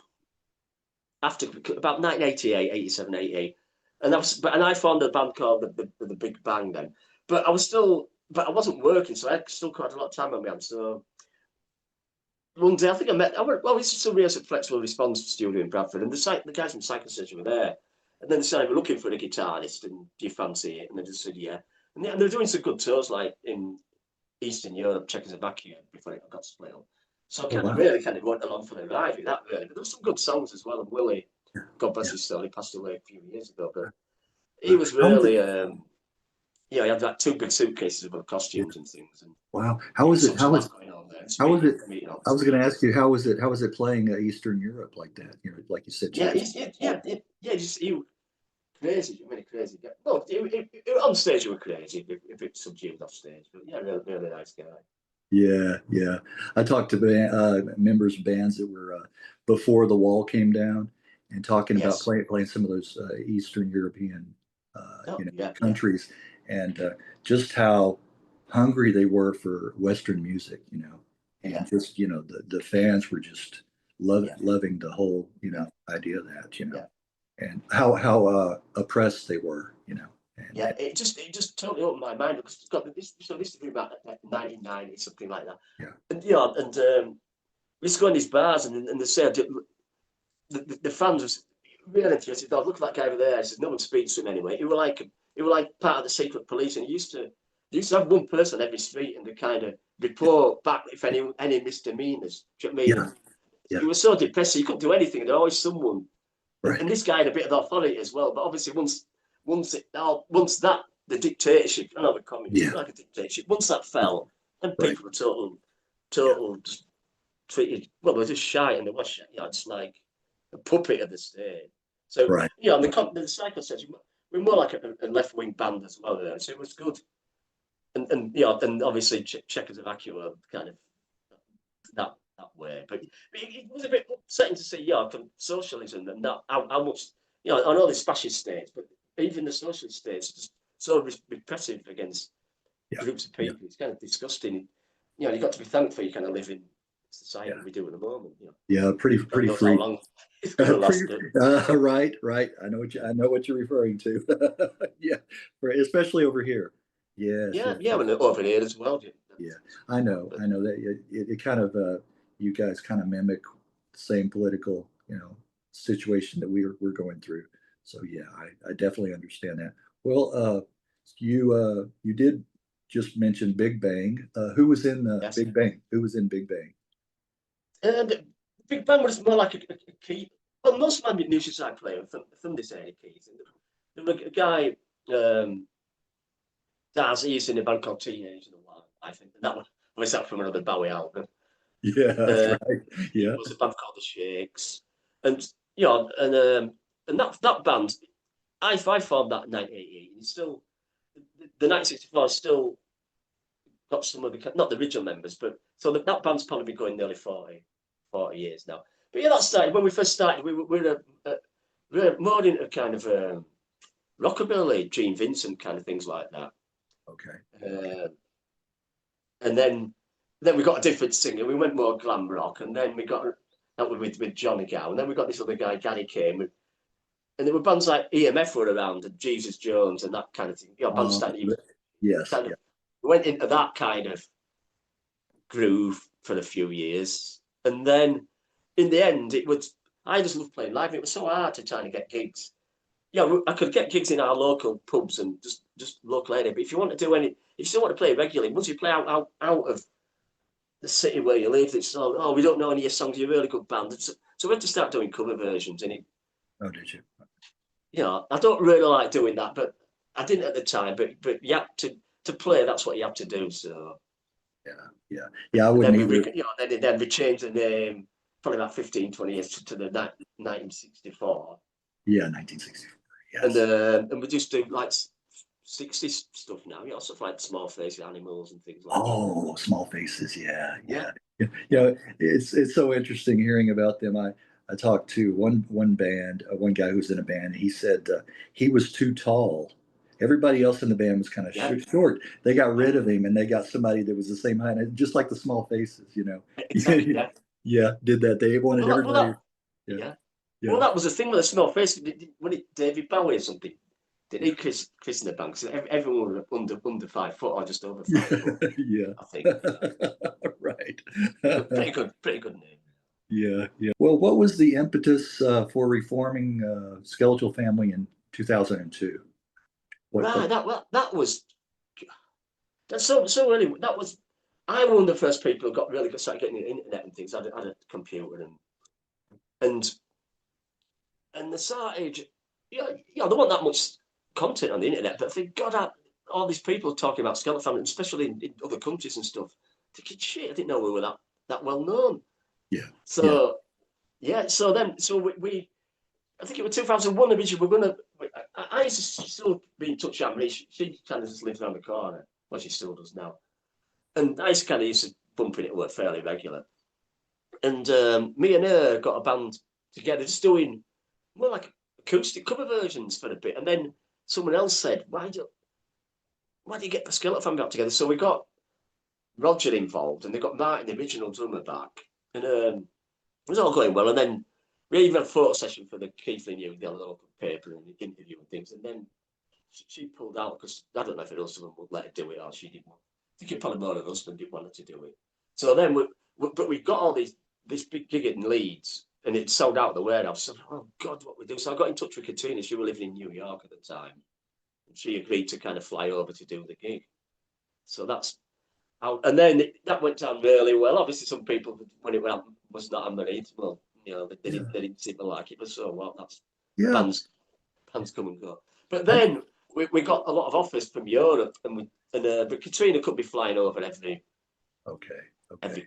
after about 1988, 87, 88. And I formed a band called the Big Bang then. But I wasn't working, so I still quite a lot of time on my hands. So one day I think we used to still rehearse at Flexible Response Studio in Bradford, and the guys from Psychosurgery were there. And then they said, we're looking for a guitarist, and do you fancy it? And they just said, yeah. And they're doing some good tours, like in Eastern Europe, Czechoslovakia, before it got split up. So I really went along for the ride with that, really. But there were some good songs as well. And Willie, God bless his soul, he passed away a few years ago. But he was really, he had like 2 big suitcases of costumes and things. And wow. How was it? I was going to ask you, how was it playing Eastern Europe like that? Like you said. Crazy. I mean, crazy. Well, on stage you were crazy if it's subdued off stage. But really, really nice guy. Yeah. I talked to members of bands that were before the wall came down, and talking about Yes. playing some of those Eastern European Oh, yeah, yeah, countries, and just how hungry they were for Western music, yeah, and just the fans were just yeah, loving the whole yeah, idea of that, yeah. and how oppressed they were, Yeah, and it just totally opened my mind because it's got this. So this is about 1990, something like that. yeah, And we used to go in these bars and they said the fans was really interested. Oh, look at that guy over there. He says no one speaks to him anyway. He were like part of the secret police, and he used to have one person on every street, and they kind of report back if any misdemeanors. Do you know what I mean? yeah, And yeah, it was so depressing. You couldn't do anything. There's always someone, and right, this guy had a bit of authority as well. But obviously, once that the dictatorship, I know the communists yeah, like a dictatorship. Once that fell, and right, people were total, yeah, total just treated well. They were just shy, and they were shy, just like a puppet of the state. So right, and the cycle says we're more like a left wing band as well. There, so it was good, and obviously Czechoslovakia were kind of that way. But it was a bit upsetting to see, from socialism and that how much, I know there's fascist states, but even the socialist states are just so repressive against yeah, groups of yeah, people. It's kind of disgusting. You've got to be thankful you kind of live in society yeah, we do at the moment. yeah, God pretty knows how free. long it's going to Pretty, last. But right, right. I know what you're referring to. Yeah, right, especially over here. Yes, yeah, yes, yeah, yes. and over here as well. Yeah, But I know that it kind of you guys kind of mimic the same political situation that we're going through. So yeah, I definitely understand that. Well, you did just mention Big Bang. Who was in yes, Big Bang? Who was in Big Bang? and Big Bang was more like a key. Well, most of my musicians I play are from this area keys. And there was a guy, Daz, he's in a band called Teenage and a while, I think. And that one was that from another Bowie album. Yeah, that's Uh, right. it Yeah. was a band called The Shakes. And and that band, I formed that in 1988. And it's still the 1964 is still got some of the not the original members, but so that band's probably been going nearly 40 years now. But yeah, that started when we first started. We were more into kind of rockabilly, Gene Vincent kind of things like that. Okay. Okay. Uh, and then we got a different singer. We went more glam rock, and then we got that with Johnny Gow, and then we got this other guy, Gary came, and there were bands like EMF were around, and Jesus Jones, and that kind of thing. Bands Uh, started yes. kind Yeah. of we went into that kind of groove for a few years, and then in the end, it was I just loved playing live. It was so hard to try to get gigs. I could get gigs in our local pubs and just local area. But if you want to do if you still want to play regularly, once you play out of the city where you live, it's oh we don't know any of your songs. You're a really good band. So we had to start doing cover versions, and Oh, did you? I don't really like doing that, but I didn't at the time. But you have to play. That's what you have to do. So Yeah. Yeah. Yeah. I and wouldn't then either. then we changed the name probably about 15, 20 years to the 1964. Yeah. 1964. And Yes. we just do like 60s stuff now, stuff like small face animals and things like that. Oh, Small Faces. Yeah. Yeah, Yeah. yeah, It's so interesting hearing about them. I talked to one band, one guy who's in a band. He said he was too tall. Everybody else in the band was kind of yeah, short. They got yeah, rid of him, and they got somebody that was the same height, just like the Small Faces. exactly, yeah. Yeah, did that. They wanted everybody. Yeah, Yeah. Well, yeah. that was the thing with the small face. When it David Bowie or something, did he Chris in the bank? So everyone was under 5 foot or just over 5 foot, Yeah. I think. Right. Pretty good name. Yeah, yeah. Well, what was the impetus for reforming Skeletal Family in 2002? What? Right, that was that's so really that was. I was one of the first people who got really good started getting the internet and things. I had a computer and and the started, there wasn't that much content on the internet, but thank God all these people talking about Skeletal Family, especially in other countries and stuff. Thinking, shit, I didn't know we were that well known. Yeah, yeah. So yeah, so we I think it was 2001 originally. We're gonna. I used to still be in touch with Anne. She kind of just lives around the corner. Well, she still does now. And I used to bump into her fairly regular. And me and her got a band together, just doing. more like acoustic cover versions for a bit. And then someone else said, why do you get the Skeletal Family back together? So we got Roger involved, and they got Martin, the original drummer, back. And it was all going well. And then we even had a photo session for the Keith Lee New, the local paper, and the interview and things. And then she pulled out because I don't know if her husband would let her do it or she didn't want. I think it probably more her husband didn't want her to do it. So then but we got all this big gig in Leeds, and it sold out the warehouse. So, oh God, what we do? So I got in touch with Katrina. She was living in New York at the time. And she agreed to kind of fly over to do the gig. So that's how. And then that went down really well. Obviously, some people when it was not Anne-Marie, well, you know, they didn't seem to like it. But so what? That's bands come and go. But then we got a lot of offers from Europe, but Katrina could be flying over every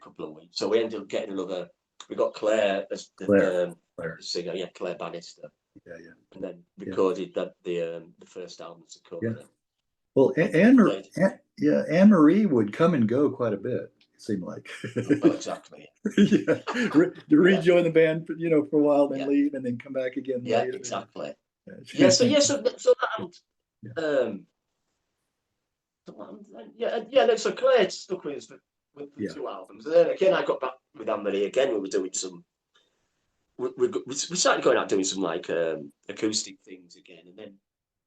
couple of weeks. So we ended up getting another. We got Claire as the singer, Claire Bannister. And then recorded the first album to cover it. Well, Anne-Marie would come and go quite a bit. It seemed like. Well, exactly. To rejoin the band, for a while, then leave, and then come back again. Yeah, later. Exactly. So so Claire stuck with us with the 2 albums. And then again, I got back with Anne-Marie again. We were doing some. We started going out doing some like acoustic things again, and then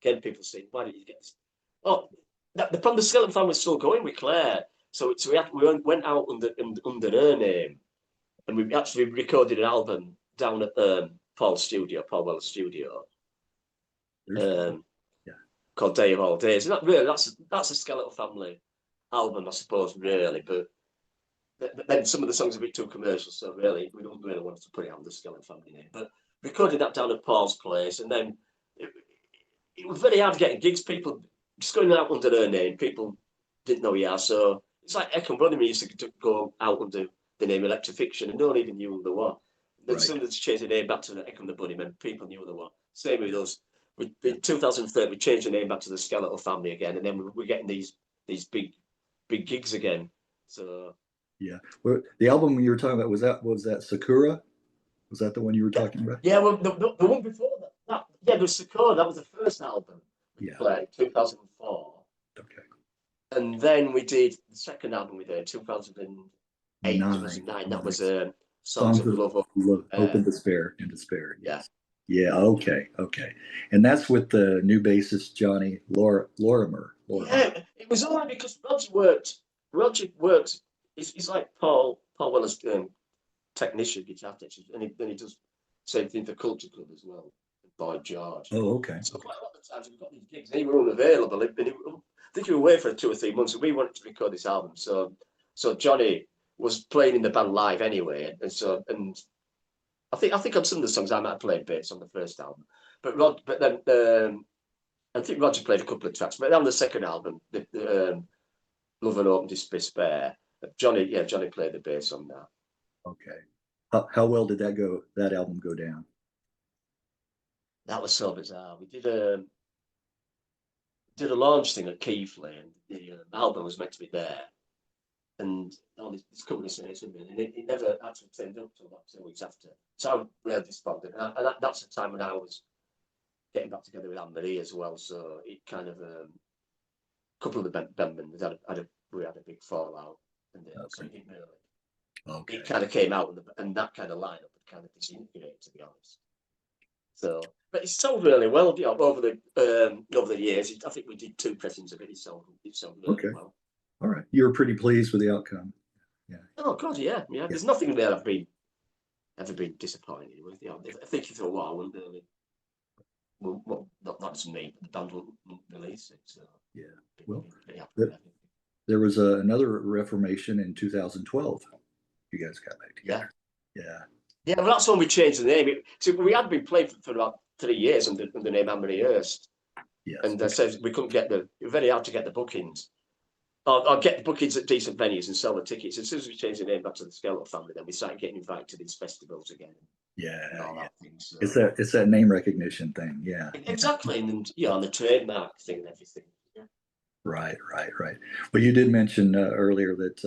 again people say, "Why didn't you get this?" Oh, the Skeleton Family was still going with Claire, so we went out under her name, and we actually recorded an album down at Paul Weller's studio. Called Day of All Days. And that's a Skeletal Family album, I suppose, really. But then some of the songs are a bit too commercial, so really we don't really want to put it on the Skeletal Family name. But recorded that down at Paul's place, and then it was very hard getting gigs. People just going out under their name. People didn't know who are. So it's like Eck and Bunnyman used to go out under the name Electrofiction, and no one even knew who they were. Then somebody changed the name back to Eck and the Bunnymen. People knew who they were. Same with us. In 2003, we changed the name back to the Skeletal Family again, and then we're getting these big gigs again. So well, the album you were talking about was that Sakura? Was that the one you were talking about? Yeah, well, the one before that there was Sakura. That was the first album. Played 2004. Okay. And then we did the second album we did 2008, 2009. That was Songs of Love, Hope and Despair. Yeah. Okay. And that's with the new bassist Johnny Lorimer. Yeah, it was only because Roger works. He's like Paul Weller's technician, guitar technician, and he does same thing for Culture Club as well. Boy George. Oh, okay. So quite a lot of times we've got these gigs, and he were unavailable. I think he was away for 2 or 3 months, and we wanted to record this album. So Johnny was playing in the band live anyway, and I think on some of the songs I might have played bass on the first album, but then I think Roger played a couple of tracks. But on the second album, the Love and Hope and Despair, Johnny played the bass on that. Okay. How well did that album go down? That was so bizarre. We did a launch thing at Keith Lee, and the album was meant to be there, and all this company sent it to me, and it never actually turned up until about 2 weeks after. So I was really despondent, and that's the time when I was getting back together with Anne-Marie as well. So it kind of a couple of the band members we had a big fallout, and so it didn't really. It kind of came out, and that kind of lineup had kind of disintegrated, to be honest. So, but it sold really well, over the years. I think we did 2 pressings of it. It sold really well. All right, you were pretty pleased with the outcome. Yeah. Oh God, yeah. There's nothing there I've ever been disappointed with. I think for a while, wouldn't really. Well, not just me, but the band wouldn't release it. So well, there was another reformation in 2012. You guys got back together. Yeah, well, that's when we changed the name. So we had been playing for about 3 years under the name Anne-Marie Hurst. Yes. And they said we couldn't get it was very hard to get the bookings. Or get the bookings at decent venues and sell the tickets. As soon as we changed the name back to the Skeletal Family, then we started getting invited to these festivals again. That thing, so. It's that name recognition thing. Yeah. Exactly. And on the trademark thing and everything. Yeah. Right. Well, you did mention earlier that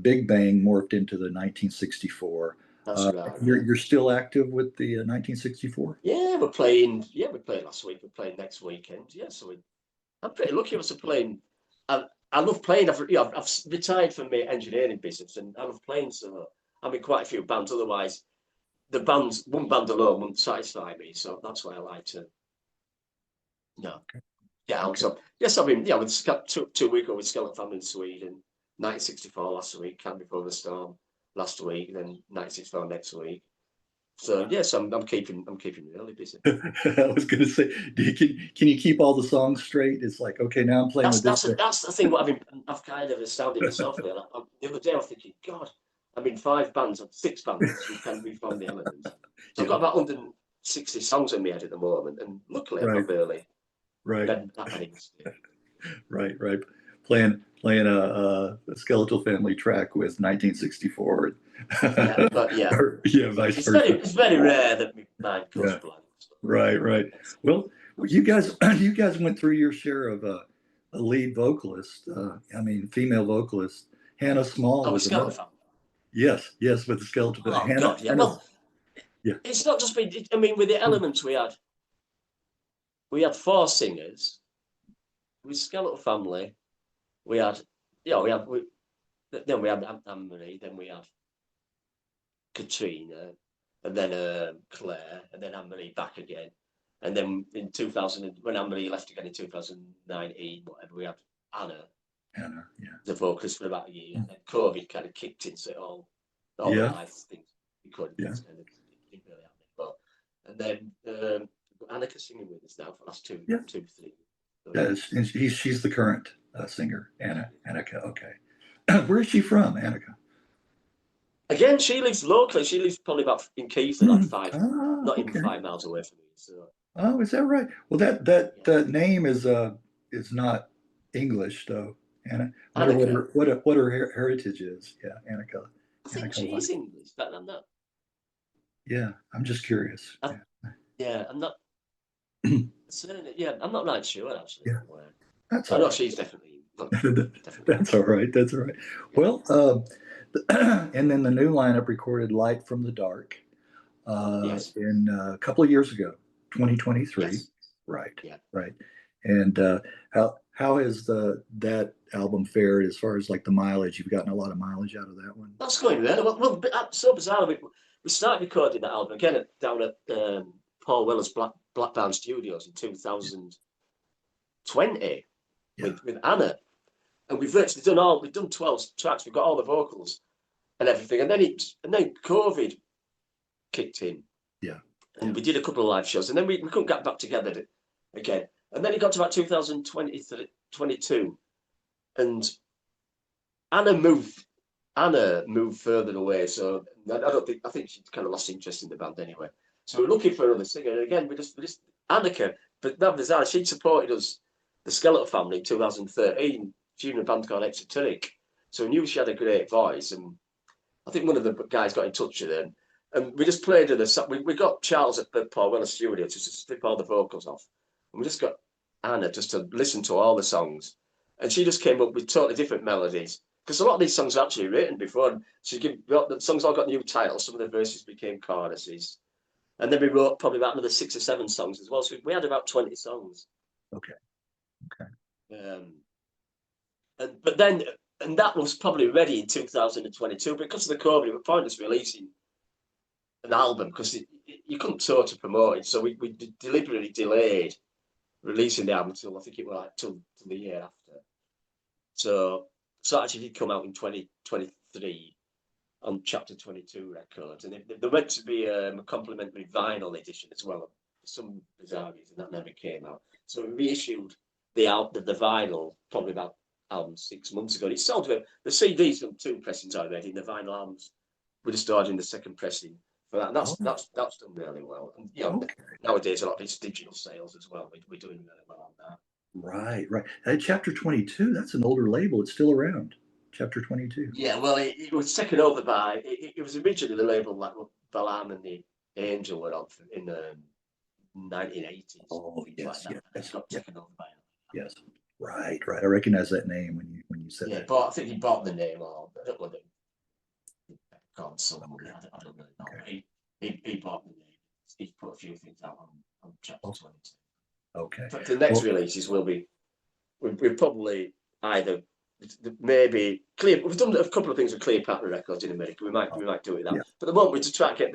Big Bang morphed into the 1964 That's right. You're still active with the 1964? Yeah, we're playing. Yeah, we played last week. We're playing next weekend. Yeah, so I'm pretty lucky. I was playing. I love playing. I've retired from my engineering business, and I love playing. So I'm in quite a few bands. Otherwise, one band alone wouldn't satisfy me. So that's why I like to. No, yeah. Okay. So yes, I've been. Yeah, with 2 weeks ago with Skeletal Family in Sweden. 1964 last week. Camp Before the Storm last week. Then 1964 next week. So yes, I'm keeping really busy. I was going to say, can you keep all the songs straight? It's like, okay, now I'm playing with this. That's the thing. What I've kind of astounded myself with. The other day I was thinking, God, I'm in 5 bands, 6 bands. We can reform the elements. So I've got about 160 songs in my head at the moment, and luckily I've Right. not really Right. that many. Right. Playing a Skeletal Family track with 1964. Yeah, but yeah, Or, yeah, vice it's versa. very rare that my mind goes Yeah. blank. Right. Well, you guys went through your share of a lead vocalist. I mean, female vocalist. Hannah Small Oh, with was Skeletal another. Family. Yes, with the Skeletal Family. Oh God, yeah. Well, yeah. it's not just been. I mean, with the elements we had 4 singers. With Skeletal Family, we had, then we had Anne-Marie, then we had Katrina, and then Claire, and then Anne-Marie back again. And then in 2000, when Anne-Marie left again in 2019, whatever, we had Anna, Yeah. the vocalist, for about a year. And then COVID kind of kicked into all Yeah. the life things we couldn't. Yeah. Kind of didn't really happen. But, and then Annika singing with us now for the last 2, 3 years. And she's the current singer, Annika. Okay. Where is she from, Annika? Again, she lives locally. She lives probably about in Keighley, like 5, not even Okay. 5 miles away from me. So. Oh, is that right? Well, that name is not English though. Anna, I wonder what her heritage is. Yeah, Annika. I think she's English, but I'm not. Yeah, I'm just curious. I'm not. I'm not right sure actually. Yeah, that's I all know right. she's definitely. That's all right. That's all right. Well, and then the new lineup recorded "Light from the Dark" in a couple of years ago, 2023. Yes. Right. Yeah. Right. And how has that album fared as far as like the mileage? You've gotten a lot of mileage out of that one. That's going really well. So bizarre. We started recording that album again down at Paul Weller's Blackdown Studios in 2020 with Anna, and we've done 12 tracks. We've got all the vocals and everything, and then COVID kicked in. Yeah. And we did a couple of live shows, and then we couldn't get back together again. And then it got to about 2022, and Anna moved further away. So I think she kind of lost interest in the band anyway. So we're looking for another singer. And again, we just Annika, but that bizarre. She'd supported us, the Skeletal Family, in 2013. She in a band called Exoteric. So we knew she had a great voice, and I think one of the guys got in touch with her. And we just played her we got Charles at the Paul Weller studio to strip all the vocals off. And we just got Anna just to listen to all the songs. And she just came up with totally different melodies. Because a lot of these songs are actually written before. The songs all got new titles. Some of the verses became choruses. And then we wrote probably about another 6 or 7 songs as well. So we had about 20 songs. Okay. And that was probably ready in 2022. Because of the COVID, we were pointless releasing an album because you couldn't tour to promote it. So we deliberately delayed releasing the album till I think it was like till the year after. So actually did come out in 2023 on Chapter 22 Records, and there meant to be a complimentary vinyl edition as well. Some bizarre reason that never came out. So we reissued the vinyl probably about 6 months ago. It sold the CDs from 2 pressings already, and the vinyl albums we're just ordering the second pressing for that. And that's done really well. And nowadays a lot of it's digital sales as well. We're doing really well on that. Right. Chapter 22, that's an older label. It's still around. Chapter 22. Yeah, well, it was taken over by, it was originally the label like Balaam and the Angel were on in the 1980s. Oh, yes. It's got taken over by Yes. Right. I recognize that name when you said that. But I think he bought the name or on some money. I don't really know. Okay. He bought the name. He's put a few things out on chapter 22. Okay. But the next Well, releases will be, we're probably either maybe clear. We've done a couple of things with Cleopatra Records in America. We might do it with that. yeah. But the moment we just try to get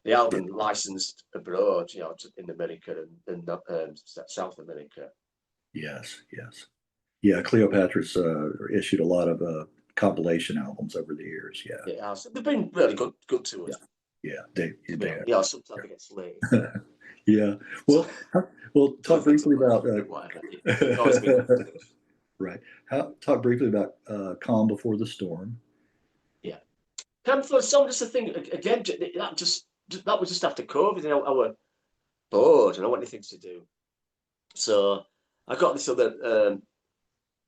the album Yeah. licensed abroad, you know, in America and South America. Yes. Yes. Yeah. Cleopatra's issued a lot of compilation albums over the years. Yeah. Yeah, so they've been really good to us. Yeah. They are. Yeah, sometimes it gets late. Yeah. Well, talk briefly about whatever. It's always been good to us. right. Talk briefly about Calm Before the Storm. Yeah. And for some, just the thing again, that was just after COVID, and I was bored and I wanted things to do. So I got this other.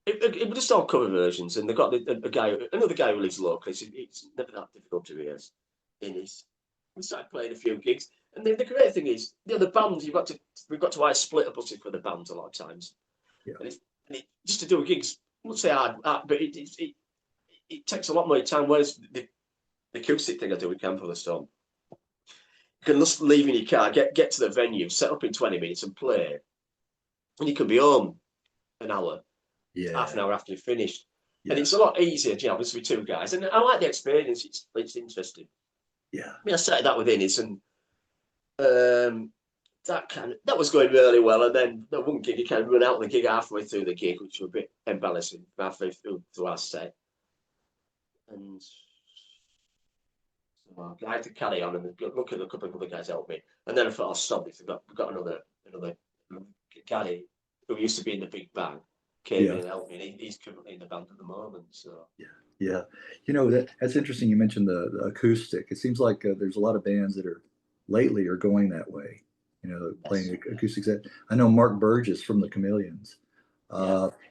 It was just all cover versions, and they got another guy who lives locally. So it's never that difficult to hear. We started playing a few gigs, and the great thing is, you know, the bands we've got to either split a budget for the bands a lot of times, Yeah. and just to do gigs. I won't say hard, but it takes a lot more time. Whereas the acoustic thing I do with Camp for the Storm, you can just leave in your car, get to the venue, set up in 20 minutes, and play, and you can be home an hour. Yeah. Half an hour after you've finished. Yeah. And it's a lot easier, you know, just with two guys. And I like the experience. It's interesting. Yeah. I mean, I started that with Innis, and that was going really well. And then the one gig, you kind of run out of the gig halfway through the gig, which was a bit embarrassing halfway through our set. And so I had to carry on and look at a couple of other guys help me. And then I thought, I'll stop this. We've got another Gary who used to be in the big band. Came in and helped me, and he's currently in the band at the moment. So yeah, you know, that's interesting. You mentioned the acoustic. It seems like there's a lot of bands that are going that way. You know, playing acoustic set. I know Mark Burgess from the Chameleons.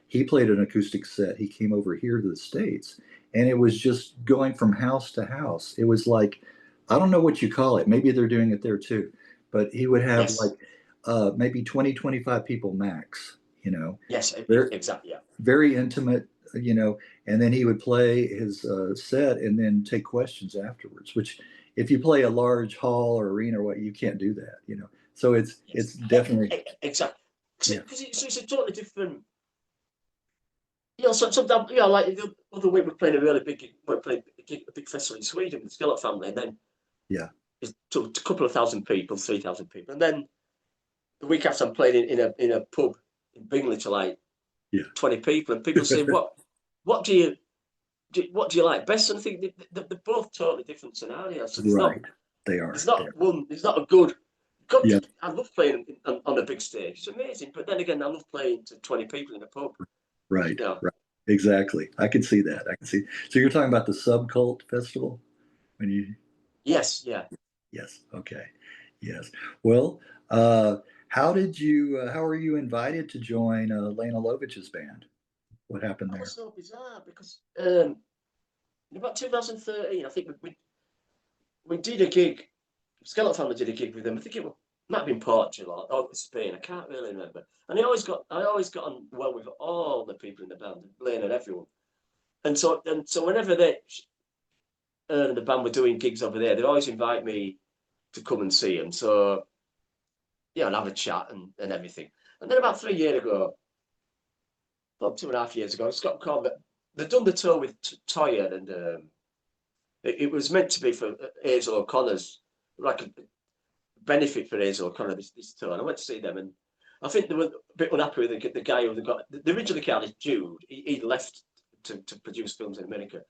He played an acoustic set. He came over here to the States, and it was just going from house to house. It was like, I don't know what you call it. Maybe they're doing it there too, but he would have maybe 20, 25 people max. You know, exactly, yeah, very intimate, you know, and then he would play his set and then take questions afterwards, which if you play a large hall or arena or what, you can't do that, you know. So it's definitely exactly, because it's a totally different, you know. Sometimes, you know, like the other week we're playing a big festival in Sweden with the Skeletal Family, and then it's to a couple of thousand people, 3,000 people, and then the week after I'm playing in a pub in Bingley to like 20 people, and people say, what do you like best? And I think they're both totally different scenarios. So they are. There's not a good. I love playing on a big stage. It's amazing, but then again, I love playing to 20 people in a pub. Right. Exactly. I can see that. So you're talking about the Subcult Festival when you? Yes. Yeah. Yes. Okay. Yes. Well, how were you invited to join Lene Lovich's band? What happened there? That was so bizarre because in about 2013, I think we did a gig. Skeletal Family did a gig with them. I think might have been Portugal or Spain. I can't really remember. And I always got on well with all the people in the band, Lene and everyone. And so whenever they the band were doing gigs over there, they'd always invite me to come and see them. So and have a chat and everything. And then about 3 years ago, about 2.5 years ago, Scott called me. They'd done the tour with Toya, and it was meant to be for Hazel O'Connor's, like a benefit for Hazel O'Connor, this tour. And I went to see them, and I think they were a bit unhappy with the guy who they got. The original guitarist, Jude, he left to produce films in America.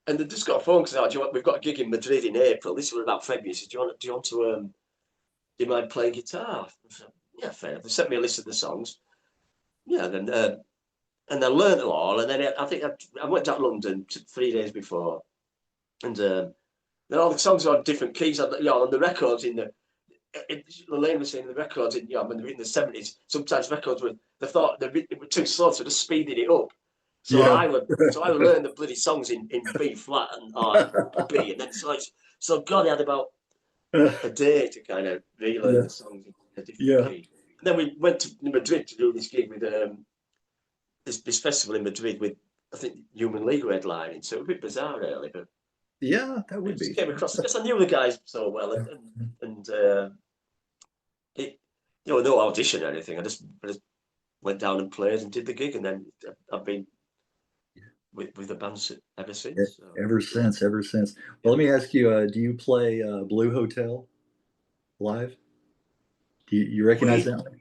And they just got a phone because we've got a gig in Madrid in April. This was about February. He said, do you mind playing guitar? I said, yeah, fair enough. They sent me a list of the songs. Yeah, and I learned them all. And then I think I went to London 3 days before, and then all the songs are on different keys. On the records Lene was saying the records in the 70s. Sometimes records they thought they were too slow, so just speeded it up. So I would learn the bloody songs in B flat and B, and then so God, I had about a day to kind of relearn the songs in a different key. And then we went to Madrid to do this gig with this festival in Madrid with, I think, Human League headlining. So it was a bit bizarre, really, but Yeah, that I would just be. came across because I knew the guys so well, and it, no audition or anything. I just went down and played and did the gig, and then I've been with the band ever since. So, Ever yeah. since, ever since. Well, Yeah. let me ask you, do you play Blue Hotel live? Do you recognize We that one?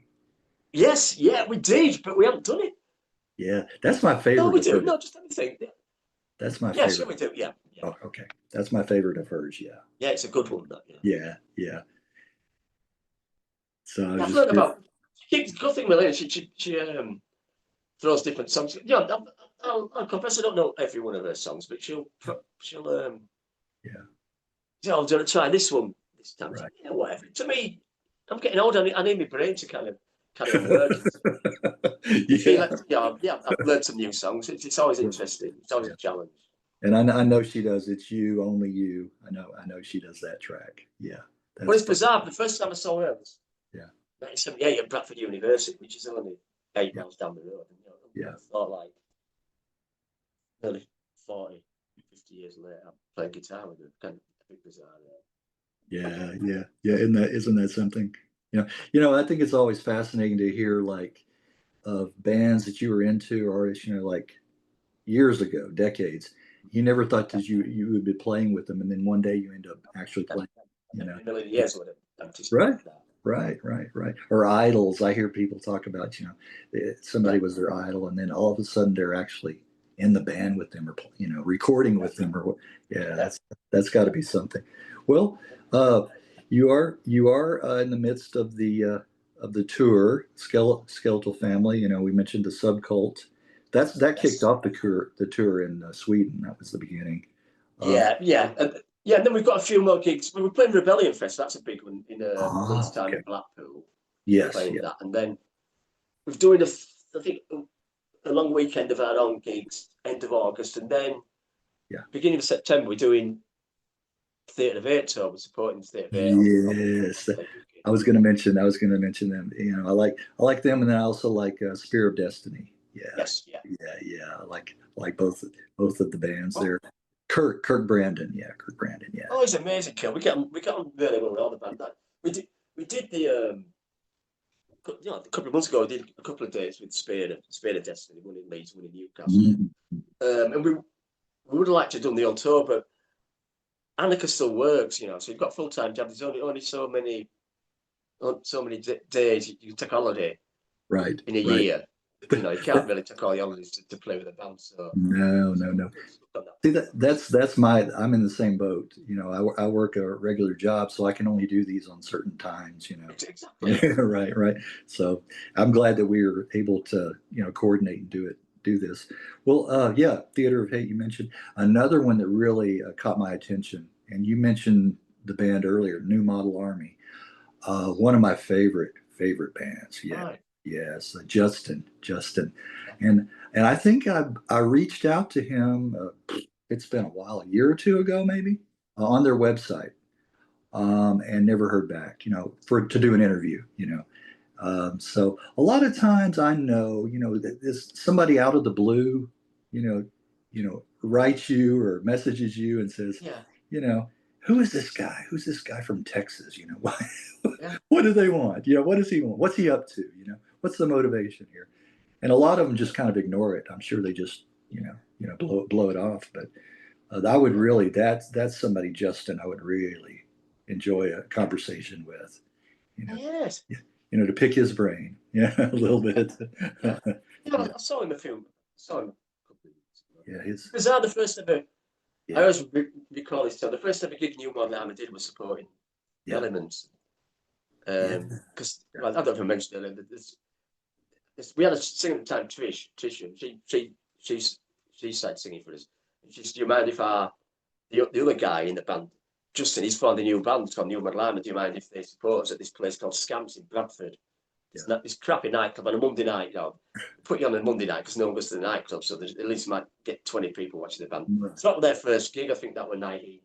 yes, yeah, we did, but we haven't done it. Yeah, that's my No, favorite we of do. hers. No, just anything. Yeah. That's my Yes, yeah, favorite. we do. Yeah, yeah, Oh, okay. That's my favorite of hers. Yeah. yeah. It's a good one. That, yeah. Yeah. Yeah. So I was Yeah, I've just heard curious. about. She keeps good thing with Lene. She throws different songs. Yeah, I'll confess I don't know every one of her songs, but she'll Yeah. yeah, I'm gonna try this one this time. Right. Yeah, whatever. To me, I'm getting old. I need my brain to kind of carry on working. So I feel Yeah. like yeah, I've learned some new songs. It's always interesting. It's always Yeah. a challenge. And I know she does. It's you, only you. I know she does that track. Yeah. Well, That's it's fun. bizarre. The first time I saw her was Yeah. 1978 at Bradford University, which is only 8 miles down the road. And, Yeah. I thought like nearly 40, 50 years later, I'm playing guitar with her. Kind of a bit bizarre. Yeah. Yeah. Yeah. Isn't that something? I think it's always fascinating to hear like of bands that you were into, artists, like years ago, decades. You never thought that you would be playing with them, and then one day you end up actually And playing. You know, in a million years, I would have right, anticipated that. right. Or idols. I hear people talk about, somebody Yeah. was their idol, and then all of a sudden they're actually in the band with them, or recording with them, or what. Yeah, Yeah. that's got to be something. Well, you are in the midst of the tour, Skeletal Family. We mentioned the subcult. That kicked Yes. off the tour in Sweden. That was the beginning. Uh, Yeah, yeah, and yeah. And then we've got a few more gigs. We were playing Rebellion Fest. That's a big one in a month's time okay. in Blackpool. Yes, Playing yeah, that, and then we're doing I think a long weekend of our own gigs, end of August, and then yeah. beginning of September we're doing Theatre of Eight tour. We're supporting Theatre of Eight on Yes, their big gig. I was going to mention them. I like them, and then I also like Spear of Destiny. Yeah, Yes, yeah. yeah. I like both of the bands Oh, there. Kirk Brandon. Yeah, Kirk Brandon. Yeah, oh, he's amazing, Kill. We get on really well with all the band. We did the a couple of months ago. I did a couple of days with Spear of Destiny, one in Leeds, one in Newcastle. Mhm. And we would have liked to have done the on tour, but Annika still works, so you've got full time job. There's only so many days you can take holiday Right, in a right. year. You can't really take all the holidays to play with a band. So, No, no, so no. we've done that. See I'm in the same boat. I work a regular job, so I can only do these on certain times. Exactly. Yeah, right. So I'm glad that we were able to, coordinate and do this. Well, yeah, Theater of Hate, you mentioned another one that really caught my attention, and you mentioned the band earlier, New Model Army. One of my favorite bands. Yeah, Right. yes, Justin, and I think I reached out to him. It's been a while, a year or two ago, maybe, on their website, and never heard back. For to do an interview. So a lot of times I know, that this somebody out of the blue, you know, writes you or messages you and says, Yeah. you know, who is this guy? Who's this guy from Texas? Why, Yeah. what do they want? What does he want? What's he up to? What's the motivation here? And a lot of them just kind of ignore it. I'm sure they just, blow it off. But I would really, that's somebody, Justin, I would really enjoy a conversation with, you know, Yes. to pick his brain. Yeah, a little bit. Yeah. Yeah, I saw him a few. Saw him a couple of weeks ago. yeah, It's bizarre. The first ever. I yeah, always recall this tale. The first ever gig New Model Army did was supporting yeah, Elements. yeah, Because well, I don't know if I mentioned it. We had a singer at the time, Trish, and she started singing for us. And she said, "Do you mind if the other guy in the band, Justin, he's formed a new band it's called New Model Army. Do you mind if they support us at this place called Scamps in Bradford? yeah, It's not this crappy nightclub on a Monday night. Put you on a Monday night because no one goes to the nightclub, so at least you might get 20 people watching the band. right, It's not their first gig. I think that was 19.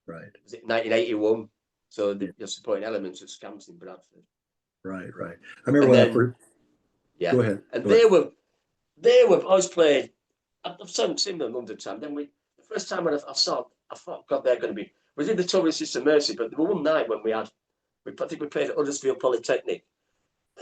right, Was it 1981? So yeah, you're supporting Elements at Scamps in Bradford, right. I remember and when I then first. yeah, Go ahead. and Go ahead. they were always played. I've seen them a London time. Then the first time when I saw I thought, God, they're going to be. We did the tour with Sister Mercy, but there was one night when I think we played at Huddersfield Polytechnic,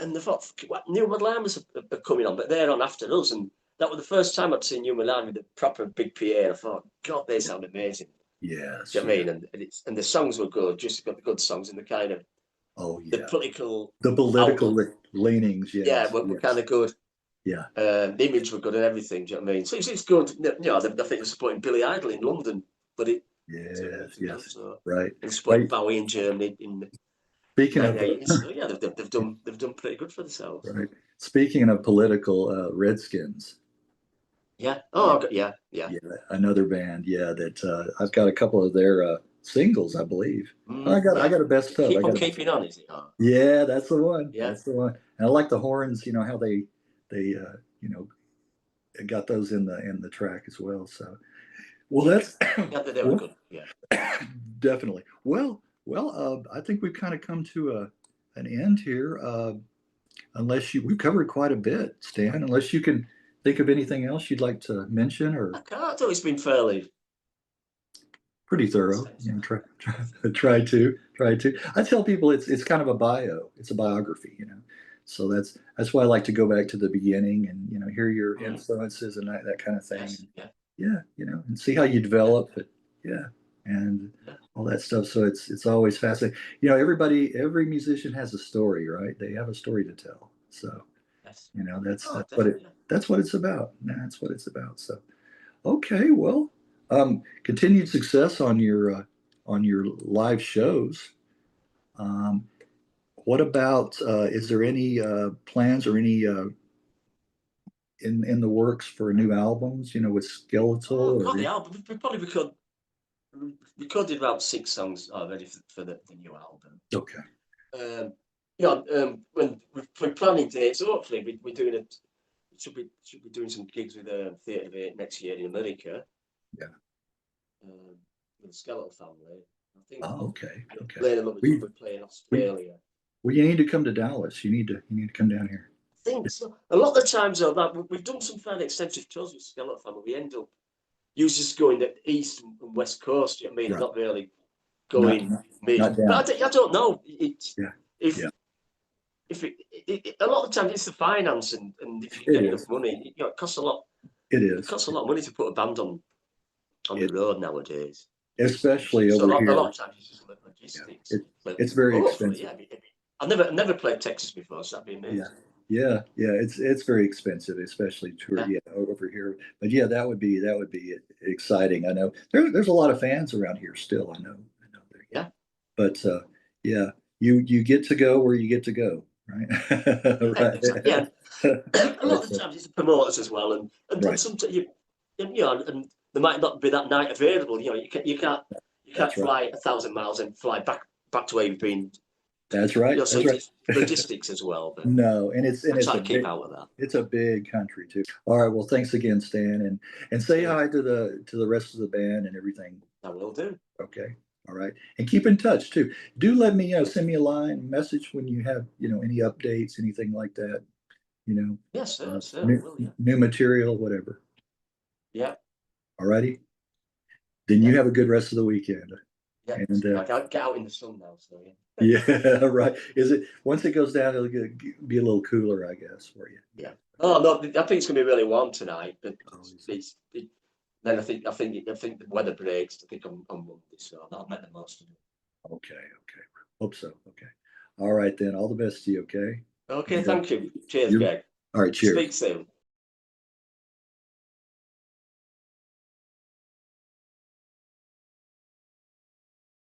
and I thought, what, New Midlanders are coming on, but they're on after us, and that was the first time I'd seen New Midland with a proper big PA. And I thought, God, they sound amazing. Yes. Do you know what I mean? And the songs were good, just got the good songs and the kind of the political leanings. Yes, yeah, were kind of good. Yeah. The image were good and everything. Do you know what I mean? So it's good. You know, I think they're supporting Billy Idol in London, but it. Yes. So, right. And supporting Bowie in Germany in Speaking of, so yeah, they've done pretty good for themselves. Right. Speaking of political, Redskins. Yeah. Oh, yeah. Another band. Yeah, that I've got a couple of their singles, I believe. I got a best of. Keep on keeping on, is it? Oh. Yeah, that's the one. Yeah. That's the one. And I like the horns. You know how they you know got those in the track as well. So, well, that's yeah, they were good. Yeah, definitely. Well, I think we've kind of come to an end here. Unless we've covered quite a bit, Stan. Unless you can think of anything else you'd like to mention, or I thought it's been fairly pretty thorough. You know, try to. I tell people it's kind of a bio. It's a biography. You know, so that's why I like to go back to the beginning and hear your influences and that kind of thing. Yes, yeah, and see how you develop it. Yeah, and all that stuff. So it's always fascinating. Every musician has a story, right? They have a story to tell. So that's what it's about. That's what it's about. So okay, well, continued success on your live shows. What about is there any plans or any in the works for new albums? With Skeletal. The album. We probably recorded about 6 songs already for the new album. Okay. When we're planning dates, hopefully we're doing it. Should be doing some gigs with Theatre of Eight next year in America. Yeah. With the Skeletal Family. I think. Oh, okay. Lene Lovich would play in Australia. Well, you need to come to Dallas. You need to come down here. I think so. A lot of the times, though, that we've done some fairly extensive tours with Skeletal Family. We end up usually going the east and west coast. You know what I mean? Right. Not really going mid. But I don't know. If a lot of the time it's the finance and if you get enough money, it costs a lot. It costs a lot of money to put a band on the road nowadays. Especially over here. A lot of times it's just logistics. It's very expensive. Yeah, I've never played Texas before, so that'd be amazing. Yeah. It's very expensive, especially over here. But that would be exciting. I know there's a lot of fans around here still. I know. Yeah. But you get to go where you get to go, right? Right. Exactly. Yeah. A lot of the times it's the promoters as well, and sometimes and there might not be that night available. You can't fly 1,000 miles and fly back to where you've been. That's right. So it's logistics as well. But no, and it's trying to keep out of that. It's a big country too. All right. Well, thanks again, Stan, and say hi to the rest of the band and everything. I will do. Okay. All right. And keep in touch too. Do let me send me a message when you have any updates, anything like that. Yes, sir. New material, whatever. Yeah. All righty. Then you have a good rest of the weekend. Yeah. And I can't get out in the sun now, so yeah, right. Is it once it goes down, it'll be a little cooler, I guess, for you. Yeah. Oh no, I think it's going to be really warm tonight, but then I think the weather breaks. I think on Monday, so I'll make the most of it. Okay. Hope so. Okay. All right then. All the best to you. Okay. Okay. Thank you. Cheers, Greg. All right. Cheers. Speak soon.